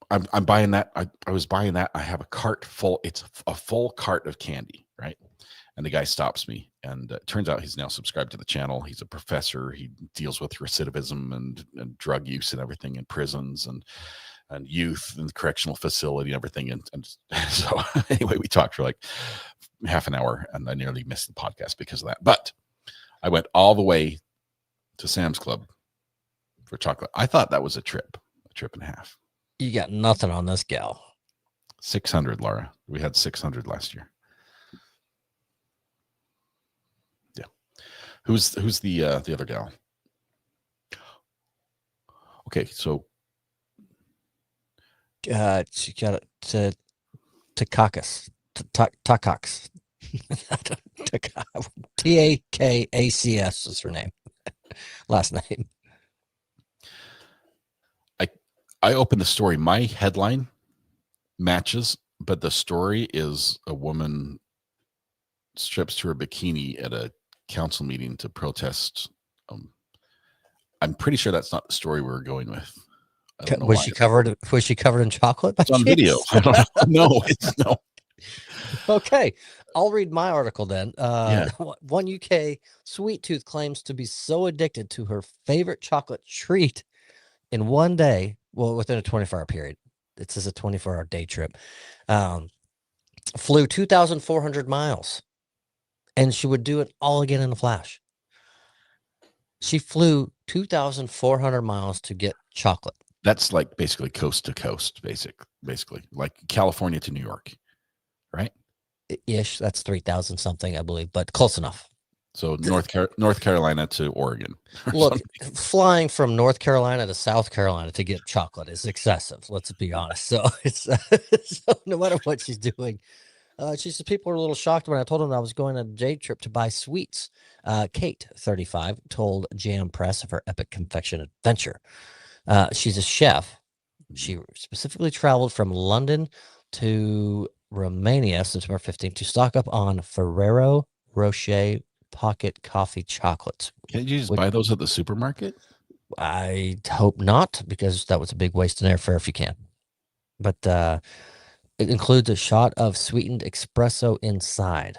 I'm buying that. I was buying that. I have a cart full. It's a full cart of candy, right? And the guy stops me, and it turns out he's now subscribed to the channel. He's a professor. He deals with recidivism and drug use and everything in prisons and youth and correctional facility and everything. And so anyway, we talked for like half an hour, and I nearly missed the podcast because of that. But I went all the way to Sam's Club for chocolate. I thought that was a trip and a half.
You got nothing on this gal.
600, Laura. We had 600 last year. Yeah. Who's the other gal? Okay, so
She got it to Takakas. Takacs. Takacs is her name. Last name.
I opened the story. My headline matches, but the story is a woman strips to her bikini at a council meeting to protest. I'm pretty sure that's not the story we were going with.
Was she covered in chocolate?
It's on video. I don't know. No, it's no.
Okay, I'll read my article then.
Yeah.
One UK sweet tooth claims to be so addicted to her favorite chocolate treat in one day, well, within a 24-hour period. It says a 24-hour day trip. Flew 2,400 miles, and she would do it all again in a flash. She flew 2,400 miles to get chocolate.
That's like basically coast to coast, basically like California to New York, right?
Ish. That's 3,000 something, I believe, but close enough.
So North Carolina to Oregon.
Look, flying from North Carolina to South Carolina to get chocolate is excessive. Let's be honest. So it's so no matter what she's doing, she said people were a little shocked when I told them I was going on a day trip to buy sweets. Kate, 35, told Jam Press of her epic confection adventure. She's a chef. She specifically traveled from London to Romania September 15th to stock up on Ferrero Rocher pocket coffee chocolates.
Can't you just buy those at the supermarket?
I hope not, because that was a big waste of airfare if you can. But it includes a shot of sweetened espresso inside.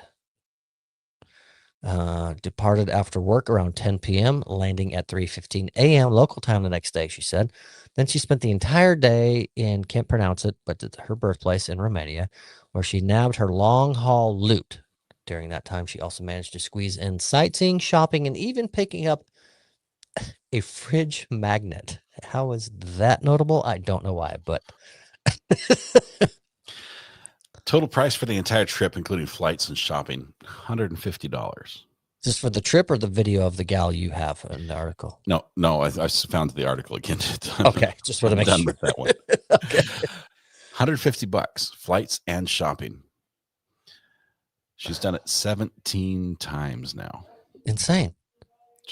Departed after work around 10 p.m., landing at 3:15 a.m. local time the next day, she said. Then she spent the entire day in, can't pronounce it, but her birthplace in Romania, where she nabbed her long-haul loot. During that time, she also managed to squeeze in sightseeing, shopping, and even picking up a fridge magnet. How is that notable? I don't know why, but...
Total price for the entire trip, including flights and shopping, $150.
Just for the trip or the video of the gal you have in the article?
No, I found the article again.
Okay, just want to make
done
sure.
with that one.
Okay.
$150, flights and shopping. She's done it 17 times now.
Insane.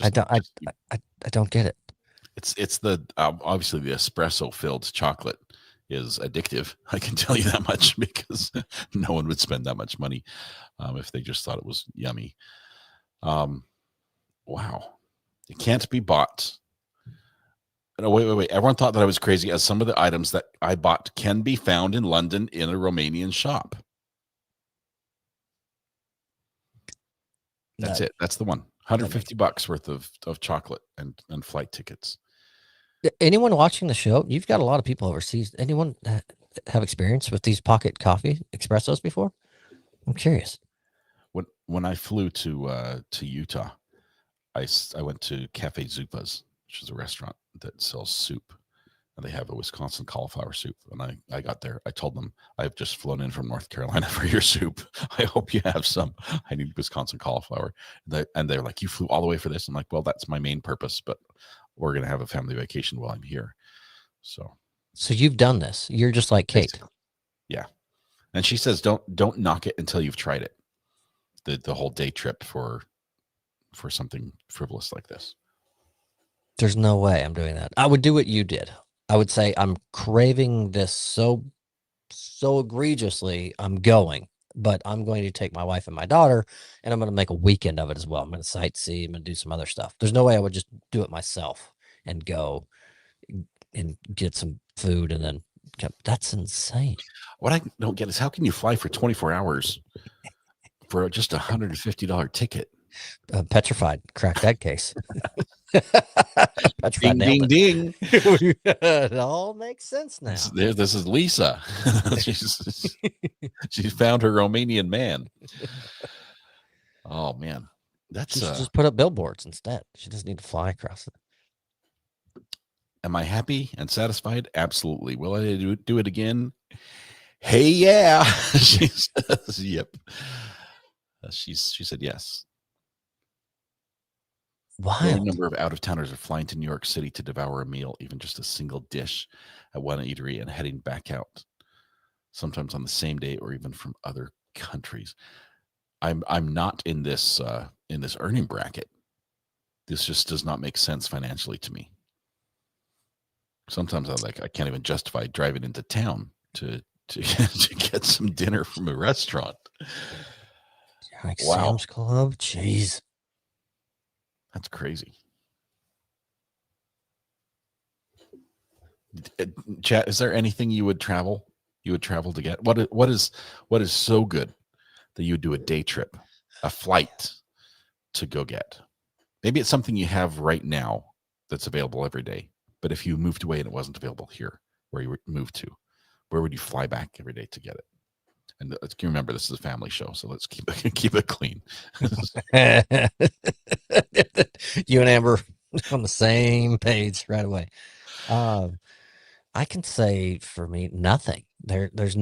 I don't get it.
It's the obviously the espresso filled chocolate is addictive. I can tell you that much, because no one would spend that much money if they just thought it was yummy. Wow. It can't be bought. No, wait. Everyone thought that I was crazy, as some of the items that I bought can be found in London in a Romanian shop. That's
No.
it. That's the one. $150 worth of chocolate and flight tickets.
Anyone watching the show, you've got a lot of people overseas. Anyone have experience with these pocket coffee espressos before? I'm curious.
When I flew to Utah, I went to Cafe Zupas, which is a restaurant that sells soup. And they have a Wisconsin cauliflower soup. And I got there. I told them, I've just flown in from North Carolina for your soup. I hope you have some. I need Wisconsin cauliflower. And they're like, you flew all the way for this? I'm like, well, that's my main purpose, but we're going to have a family vacation while I'm here. So
you've done this. You're just like Kate.
basically, yeah. And she says, don't knock it until you've tried it. The whole day trip for something frivolous like this.
There's no way I'm doing that. I would do what you did. I would say I'm craving this so egregiously. I'm going, but I'm going to take my wife and my daughter, and I'm going to make a weekend of it as well. I'm going to sightsee. I'm going to do some other stuff. There's no way I would just do it myself and go and get some food and then that's insane.
What I don't get is, how can you fly for 24 hours for just $150 ticket?
Petrified, cracked that case.
Ding, ding, ding.
It all makes sense now.
This is Lisa. She's found her Romanian man. Oh man,
she should just put up billboards instead. She doesn't need to fly across it.
Am I happy and satisfied? Absolutely. Will I do it again? Hey, yeah. She says, yep. She said yes.
Wild.
A number of out-of-towners are flying to New York City to devour a meal, even just a single dish at one eatery, and heading back out, sometimes on the same day or even from other countries. I'm not in this earning bracket. This just does not make sense financially to me. Sometimes I can't even justify driving into town to get some dinner from a restaurant.
Like wow. Sam's Club, jeez.
That's crazy. Chat, is there anything you would travel to get? What is so good that you would do a day trip, a flight to go get? Maybe it's something you have right now that's available every day. But if you moved away and it wasn't available here where you moved to, where would you fly back every day to get it? And let's remember, this is a family show, so let's keep it clean.
You and Amber on the same page right away. I can say for me, nothing. There's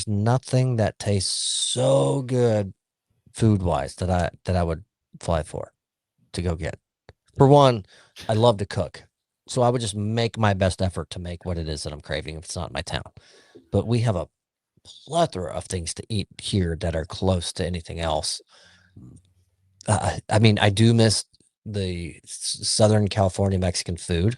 nothing that tastes so good food wise that I would fly for to go get. For one, I love to cook. So I would just make my best effort to make what it is that I'm craving if it's not in my town. But we have a plethora of things to eat here that are close to anything else. I mean, I do miss the Southern California Mexican food.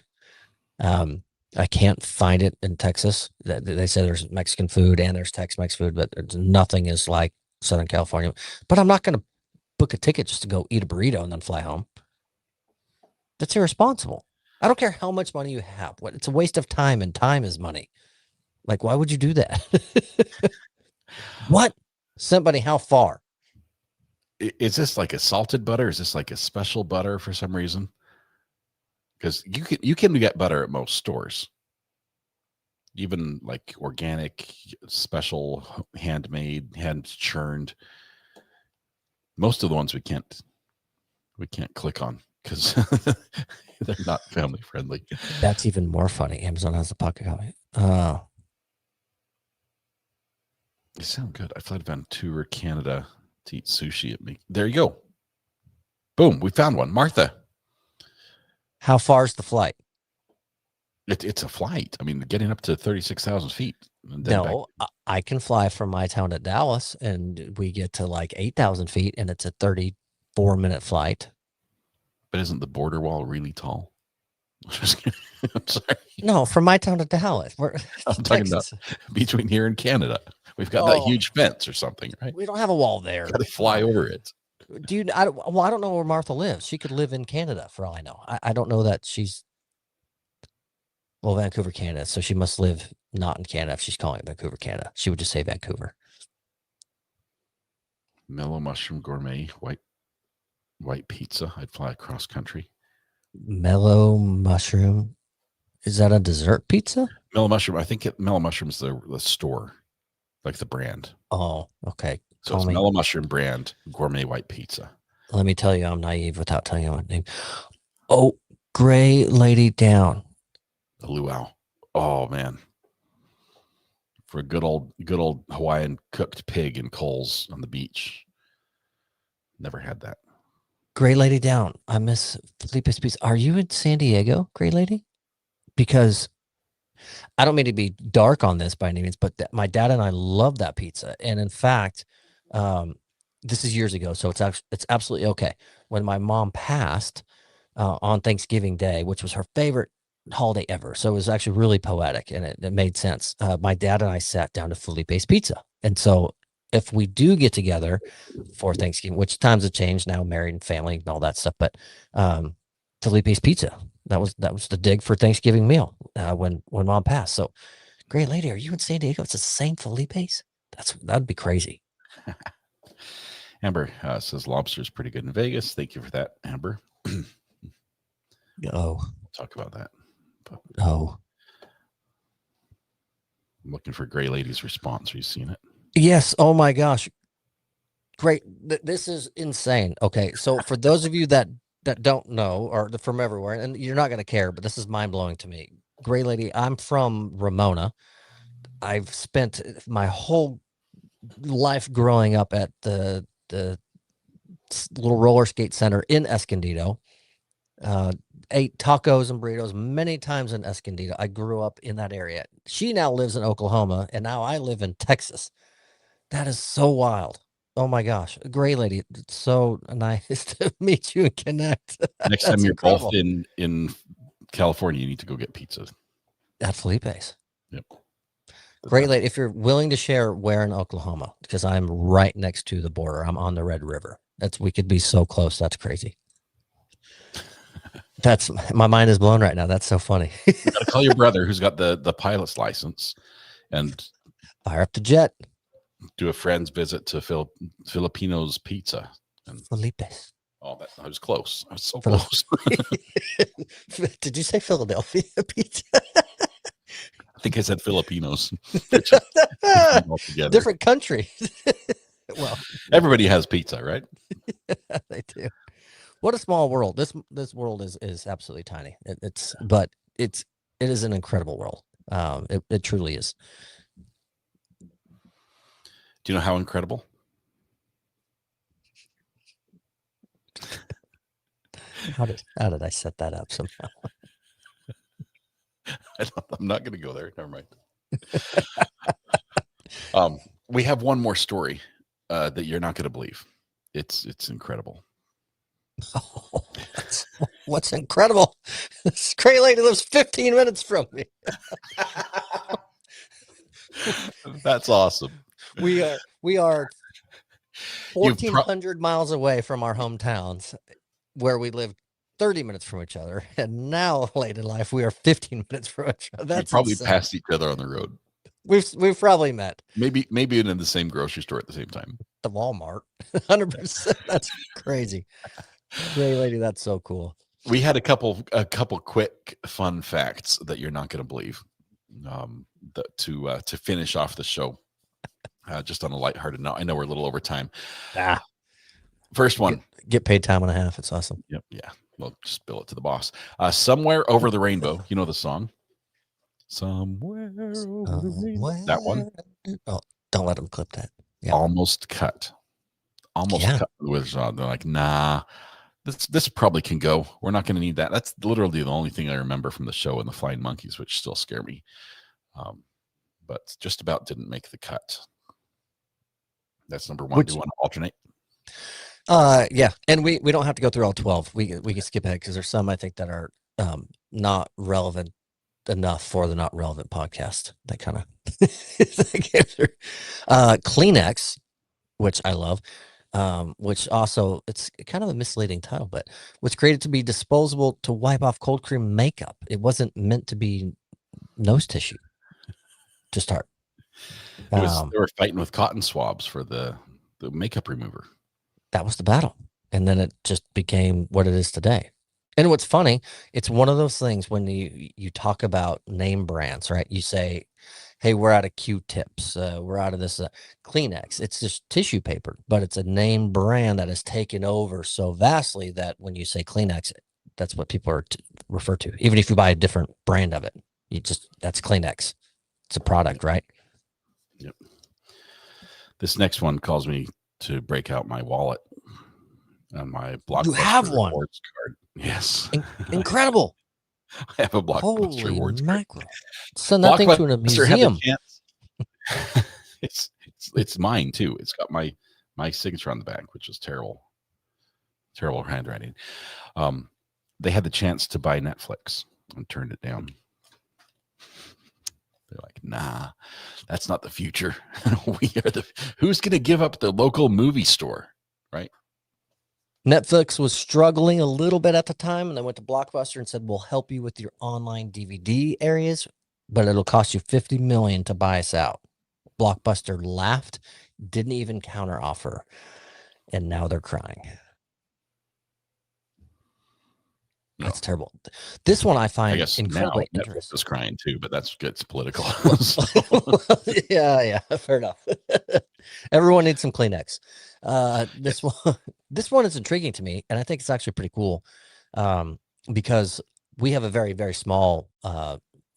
I can't find it in Texas. They say there's Mexican food and there's Tex-Mex food, but nothing is like Southern California. But I'm not going to book a ticket just to go eat a burrito and then fly home. That's irresponsible. I don't care how much money you have. It's a waste of time, and time is money. Like, why would you do that? What? Somebody, how far?
Is this like a salted butter? Is this like a special butter for some reason? Because you can get butter at most stores, even like organic, special, handmade, hand churned. Most of the ones we can't click on because they're not family friendly.
That's even more funny. Amazon has a pocket coffee.
They sound good. I flew to Vancouver, Canada to eat sushi at me. There you go. Boom. We found one. Martha.
How far is the flight?
It's a flight. I mean, getting up to 36,000 feet.
No, I can fly from my town to Dallas and we get to like 8,000 feet and it's a 34-minute flight.
But isn't the border wall really tall? I'm sorry.
No, from my town to Dallas.
I'm talking about between here and Canada. We've got that huge fence or something, right?
We don't have a wall there.
Got to fly over it.
Dude, I don't know where Martha lives. She could live in Canada for all I know. I don't know that she's Well, Vancouver, Canada. So she must live not in Canada if she's calling it Vancouver, Canada. She would just say Vancouver.
Mellow mushroom gourmet white pizza. I'd fly across country.
Mellow mushroom. Is that a dessert pizza?
Mellow mushroom. I think Mellow mushroom is the store, like the brand.
Oh, okay.
So it's Mellow mushroom brand gourmet white pizza.
Let me tell you, I'm naive without telling you my name. Oh, Gray Lady Down.
The luau. Oh man. For a good old Hawaiian cooked pig in Coles on the beach. Never had that.
Gray Lady Down. I miss Felipe's Pizza. Are you in San Diego, Gray Lady? Because I don't mean to be dark on this by any means, but my dad and I love that pizza. And in fact, this is years ago, so it's absolutely okay. When my mom passed on Thanksgiving Day, which was her favorite holiday ever, so it was actually really poetic and it made sense. My dad and I sat down to Felipe's Pizza, and so if we do get together for Thanksgiving, which times have changed now, married and family and all that stuff, but Felipe's Pizza, that was the dig for Thanksgiving meal when mom passed. So, Great Lady, are you in San Diego? It's the same Felipe's. That'd be crazy.
Amber says lobster is pretty good in Vegas. Thank you for that, Amber.
Oh,
We'll talk about that. But
oh,
I'm looking for Gray Lady's response. Are you seeing it?
yes. Oh my gosh. Great. This is insane. Okay. So for those of you that don't know or from everywhere, and you're not going to care, but this is mind blowing to me. Gray Lady, I'm from Ramona. I've spent my whole life growing up at the little roller skate center in Escondido. Ate tacos and burritos many times in Escondido. I grew up in that area. She now lives in Oklahoma, and now I live in Texas. That is so wild. Oh my gosh. Gray Lady, it's so nice to meet you and connect.
Next time you're both in California, you need to go get pizza.
At Felipe's.
Yep.
Gray Lady, if you're willing to share where in Oklahoma, because I'm right next to the border. I'm on the Red River. We could be so close. That's crazy. My mind is blown right now. That's so funny.
You gotta call your brother who's got the pilot's license and
Fire up the jet.
do a friend's visit to Filipinos Pizza. And
Felipe's.
oh, I was close. I was so
Phil-
close.
Did you say Philadelphia Pizza?
I think I said Filipinos.
Different country. Well,
everybody has pizza, right?
they do. What a small world. This world is absolutely tiny. It is an incredible world. It truly is.
Do you know how incredible?
How did I set that up somehow?
I'm not going to go there. Never mind. We have one more story that you're not going to believe. It's incredible.
Oh, what's incredible? This Gray Lady lives 15 minutes from me.
That's awesome.
We are 1,400 miles away from our hometowns, where we lived 30 minutes from each other, and now late in life we are 15 minutes from each other. That's
probably
insane.
passed each other on the road.
We've probably met.
Maybe in the same grocery store at the same time.
The Walmart. 100%. That's crazy. Gray Lady, that's so cool.
We had a couple quick fun facts that you're not going to believe. To finish off the show, just on a lighthearted note. I know we're a little over time. First one.
Get paid time and a half. It's awesome.
Yep. Yeah. Well, just bill it to the boss. Somewhere Over the Rainbow. You know the song? Somewhere over the rainbow. That one.
Oh, don't let them clip that. Yeah.
Almost cut. Cut the Wizards on. They're like, nah, this probably can go. We're not going to need that. That's literally the only thing I remember from the show and the Flying Monkeys, which still scare me. But just about didn't make the cut. That's number one. Do you want to alternate?
Yeah, and we don't have to go through all 12. We can skip ahead because there's some I think that are not relevant enough for the Not Relevant podcast. That kind of Kleenex, which I love, which also it's kind of a misleading title, but was created to be disposable to wipe off cold cream makeup. It wasn't meant to be nose tissue to start.
They were fighting with cotton swabs for the makeup remover.
That was the battle. And then it just became what it is today. And what's funny, it's one of those things when you talk about name brands, right? You say, hey, we're out of Q-tips. We're out of this Kleenex. It's just tissue paper, but it's a name brand that has taken over so vastly that when you say Kleenex, that's what people are refer to. Even if you buy a different brand of it, that's Kleenex. It's a product, right?
Yep. This next one calls me to break out my wallet and my Blockbuster
You have one
rewards card. Yes.
Incredible.
I have a Blockbuster
Holy
rewards
mackerel. Send that thing to a
Blockbuster had the
museum.
chance. It's mine too. It's got my signature on the back, which is terrible handwriting. They had the chance to buy Netflix and turned it down. They're like, nah, that's not the future. Who's going to give up the local movie store, right?
Netflix was struggling a little bit at the time, and they went to Blockbuster and said, we'll help you with your online DVD areas, but it'll cost you $50 million to buy us out. Blockbuster laughed, didn't even counter offer, and now they're crying.
No.
That's terrible. This one I
I
find
guess
incredibly
now Netflix
interesting.
is crying too, but that's it's political.
Yeah, fair enough. Everyone needs some Kleenex. This one is intriguing to me, and I think it's actually pretty cool, because we have a very, very small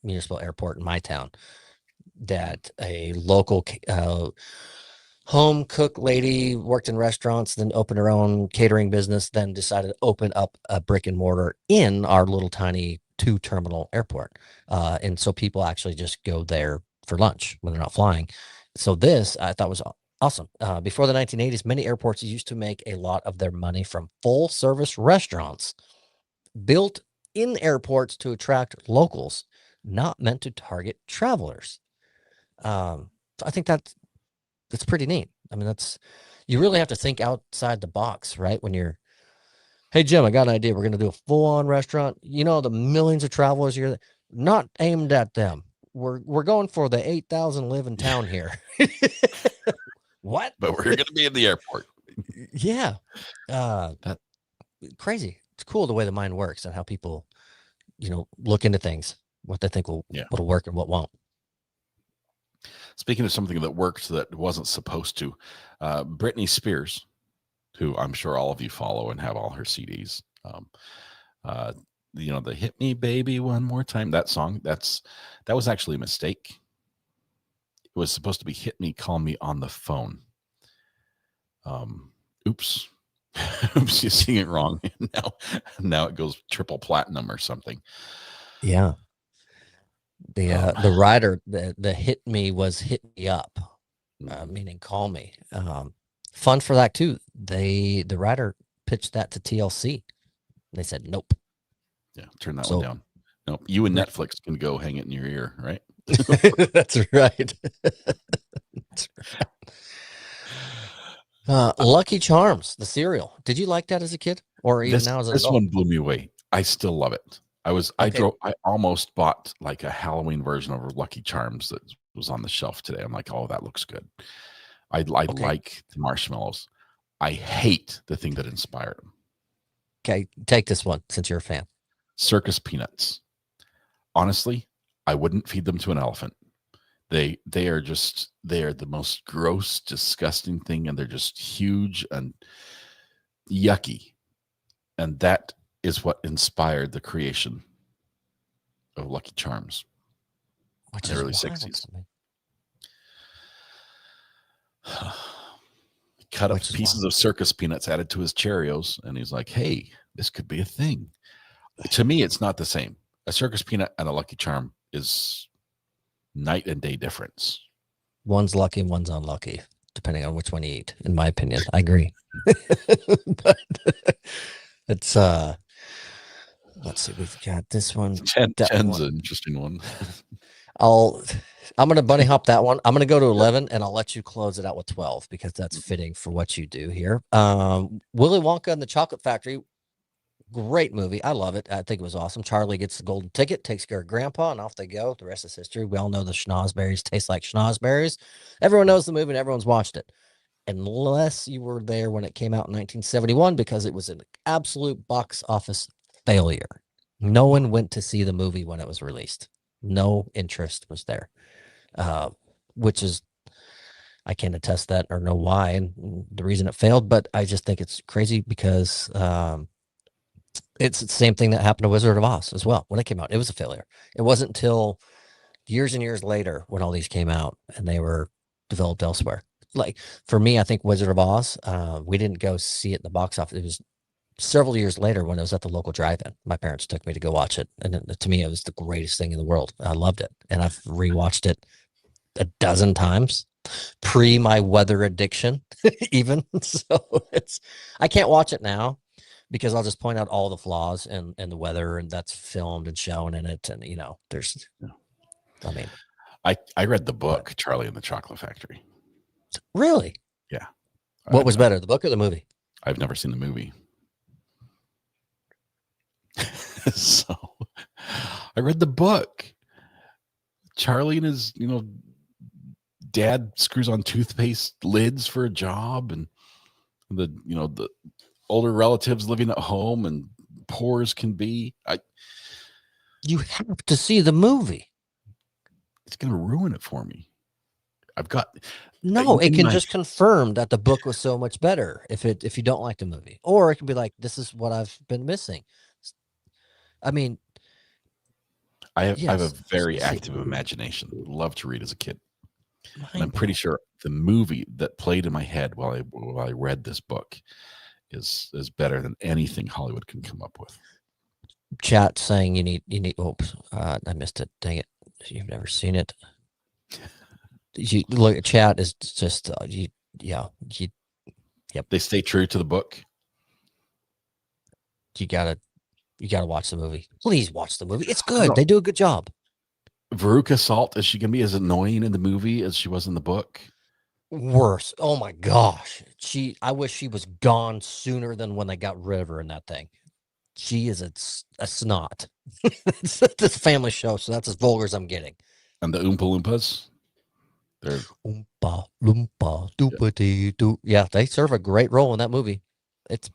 municipal airport in my town that a local home cook lady worked in restaurants, then opened her own catering business, then decided to open up a brick and mortar in our little tiny 2-terminal airport. And so people actually just go there for lunch when they're not flying. So this I thought was awesome. Before the 1980s, many airports used to make a lot of their money from full service restaurants built in airports to attract locals, not meant to target travelers. So I think that's pretty neat. I mean, you really have to think outside the box, right? When you're, hey, Jim, I got an idea. We're going to do a full-on restaurant. You know, the millions of travelers here, not aimed at them. We're going for the 8,000 live in town here. What?
But we're going to be in the airport.
Yeah. Crazy. It's cool the way the mind works and how people, look into things, what they think what'll work and what won't.
Speaking of something that worked that wasn't supposed to, Britney Spears, who I'm sure all of you follow and have all her CDs, the Hit Me Baby One More Time, that song, that was actually a mistake. It was supposed to be Hit Me, Call Me on the Phone. Oops. Oops, you sing it wrong. Now it goes triple platinum or something.
Yeah. The writer, the Hit Me was Hit Me Up, meaning call me. Fun for that too. The writer pitched that to TLC. They said nope.
Yeah, turn that one down. Nope. You and Netflix can go hang it in your ear, right?
That's right. That's right. Lucky Charms, the cereal. Did you like that as a kid, or even now as an adult?
This one blew me away. I still love it. I almost bought like a Halloween version of Lucky Charms that was on the shelf today. I'm like, oh, that looks good. I like the marshmallows. I hate the thing that inspired them.
Okay, take this one since you're a fan.
Circus peanuts. Honestly, I wouldn't feed them to an elephant. They are the most gross, disgusting thing, and they're just huge and yucky. And that is what inspired the creation of Lucky Charms in the early 60s. Cut up pieces of circus peanuts, added to his Cheerios, and he's like, hey, this could be a thing. To me, it's not the same. A circus peanut and a Lucky Charm is night and day difference.
One's lucky, one's unlucky, depending on which one you eat, in my opinion. I agree. But it's let's see, we've got this one.
10's an interesting one.
I'm gonna bunny hop that one. I'm gonna go to 11 and I'll let you close it out with 12 because that's fitting for what you do here. Willy Wonka and the Chocolate Factory. Great movie. I love it. I think it was awesome. Charlie gets the golden ticket, takes care of Grandpa, and off they go. The rest is history. We all know the schnozberries taste like schnozberries. Everyone knows the movie and everyone's watched it. Unless you were there when it came out in 1971, because it was an absolute box office failure. No one went to see the movie when it was released. No interest was there, which is, I can't attest that or know why and the reason it failed, but I just think it's crazy because it's the same thing that happened to Wizard of Oz as well. When it came out, it was a failure. It wasn't until years and years later when all these came out and they were developed elsewhere. Like for me, I think Wizard of Oz, we didn't go see it in the box office. It was several years later when it was at the local drive-in. My parents took me to go watch it, and to me, it was the greatest thing in the world. I loved it, and I've rewatched it a dozen times pre my weather addiction, even. So I can't watch it now because I'll just point out all the flaws in the weather, and that's filmed and shown in it, and there's. I mean,
I read the book Charlie and the Chocolate Factory.
Really?
Yeah.
What was better, the book or the movie?
I've never seen the movie. So I read the book. Charlie and his, dad screws on toothpaste lids for a job, and the older relatives living at home and poor as can be.
You have to see the movie.
It's going to ruin it for me.
No, it can just confirm that the book was so much better if you don't like the movie, or it can be like, this is what I've been missing. I mean,
I have a very active imagination. Love to read as a kid. And I'm pretty sure the movie that played in my head while I read this book is better than anything Hollywood can come up with.
Chat saying you need. Oops, I missed it. Dang it! You've never seen it. You look. Chat is just Yep.
They stay true to the book.
You gotta watch the movie. Please watch the movie. It's good. They do a good job.
Veruca Salt, is she gonna be as annoying in the movie as she was in the book?
Worse. Oh my gosh. I wish she was gone sooner than when they got rid of her in that thing. She is a snot. It's a family show, so that's as vulgar as I'm getting.
And the Oompa Loompas? They're
Oompa Loompa Doopity-doo. Yeah, they serve a great role in that movie. It's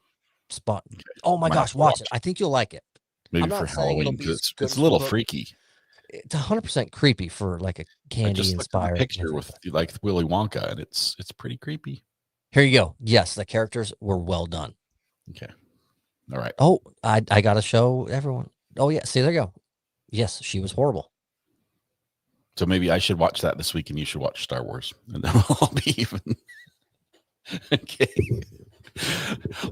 spot. Oh my gosh, watch it. I think you'll like it.
Maybe for Halloween. It's a little freaky.
It's 100% creepy for like a candy inspired
picture with like Willy Wonka, and it's pretty creepy.
Here you go. Yes, the characters were well done.
Okay. All right.
Oh, I got to show everyone. Oh yeah, see, there you go. Yes, she was horrible.
So maybe I should watch that this week, and you should watch Star Wars, and then we'll all be even. Okay.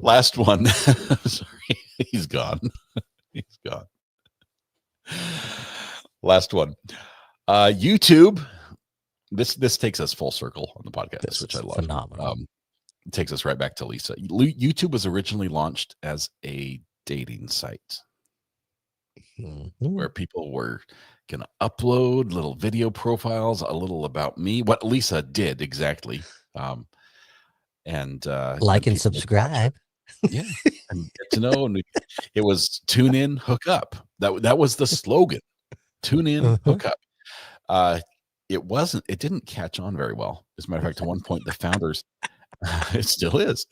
Last one. Sorry, he's gone. He's gone. Last one. YouTube. This takes us full circle on the podcast, which I love.
Phenomenal.
It takes us right back to Lisa. YouTube was originally launched as a dating site where people were going to upload little video profiles, a little about me, what Lisa did exactly. And
like and subscribe.
Yeah, and get to know. And it was tune in, hook up. That was the slogan. Tune in, hook up. It didn't catch on very well. As a matter of fact, at one point the founders, it still is.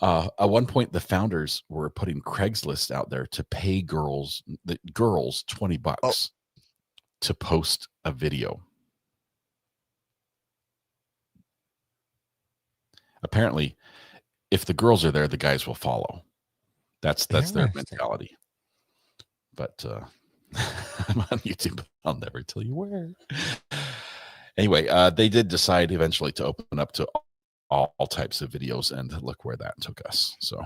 At one point the founders were putting Craigslist out there to pay girls $20 to post a video. Apparently, if the girls are there, the guys will follow. That's their mentality. But I'm on YouTube. I'll never tell you where. Anyway, they did decide eventually to open up to all types of videos, and look where that took us. So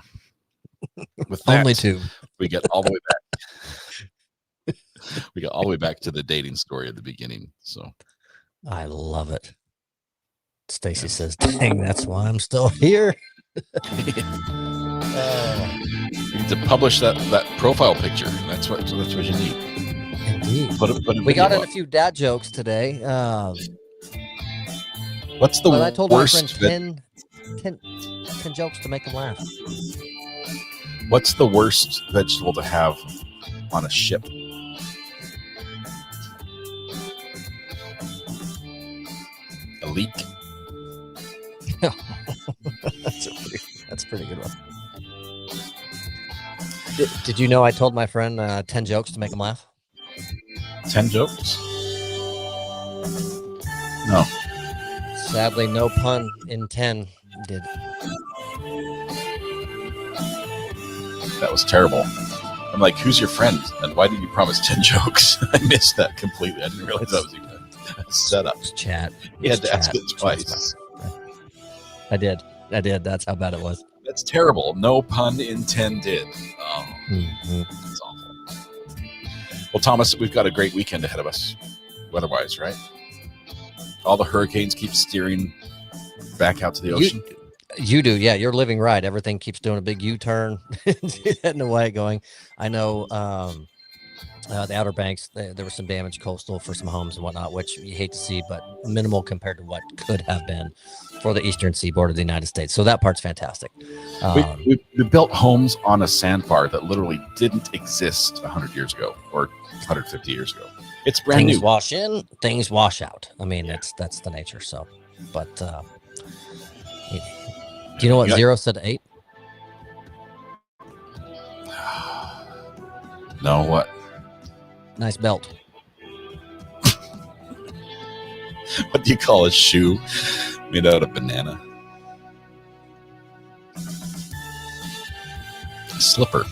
with that,
only two.
We get all the way back. We got all the way back to the dating story at the beginning. So
I love it. Stacy says, "Dang, that's why I'm still here."
You need to publish that profile picture. That's what you need.
Indeed.
We
got in a few dad jokes today.
What's the worst?
I told my friend 10 jokes to make them laugh.
What's the worst vegetable to have on a ship? A leek.
That's a pretty good one. Did you know I told my friend 10 jokes to make him laugh?
10 jokes? No.
Sadly, no pun in 10 did.
That was terrible. I'm like, who's your friend? And why did you promise 10 jokes? I missed that completely. I didn't realize that was even a setup.
It's chat.
You had
It's
to ask
chat.
it twice.
I did. That's how bad it was.
That's terrible. No pun intended. Oh,
Mhm.
that's awful. Well, Thomas, we've got a great weekend ahead of us, weather-wise, right? All the hurricanes keep steering back out to the ocean.
You do, yeah. You're living right. Everything keeps doing a big U-turn, heading away, going. I know the Outer Banks. There was some damage coastal for some homes and whatnot, which you hate to see, but minimal compared to what could have been for the eastern seaboard of the United States. So that part's fantastic.
We built homes on a sandbar that literally didn't exist 100 years ago or 150 years ago. It's brand
Things
new.
wash in, things wash out. I mean, that's the nature. So, but do you know what
Yeah.
0 said to 8?
No, what?
Nice belt.
What do you call a shoe made out of banana? A slipper.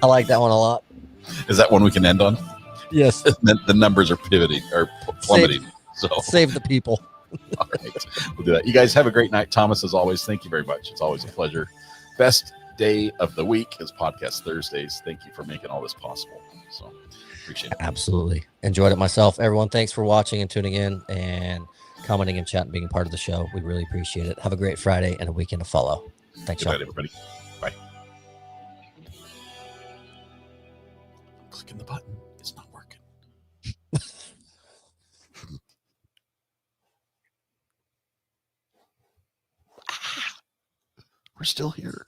I like that one a lot.
Is that one we can end on?
Yes.
The numbers are pivoting or plummeting. So
Save the people.
all right, we'll do that. You guys have a great night. Thomas, as always, thank you very much. It's always a pleasure. Best day of the week is Podcast Thursdays. Thank you for making all this possible. So appreciate it.
Absolutely. Enjoyed it myself. Everyone, thanks for watching and tuning in and commenting and chat and being a part of the show. We really appreciate it. Have a great Friday and a weekend to follow. Thanks,
Good
y'all.
night, everybody. Bye. Clicking the button. It's not working. We're still here.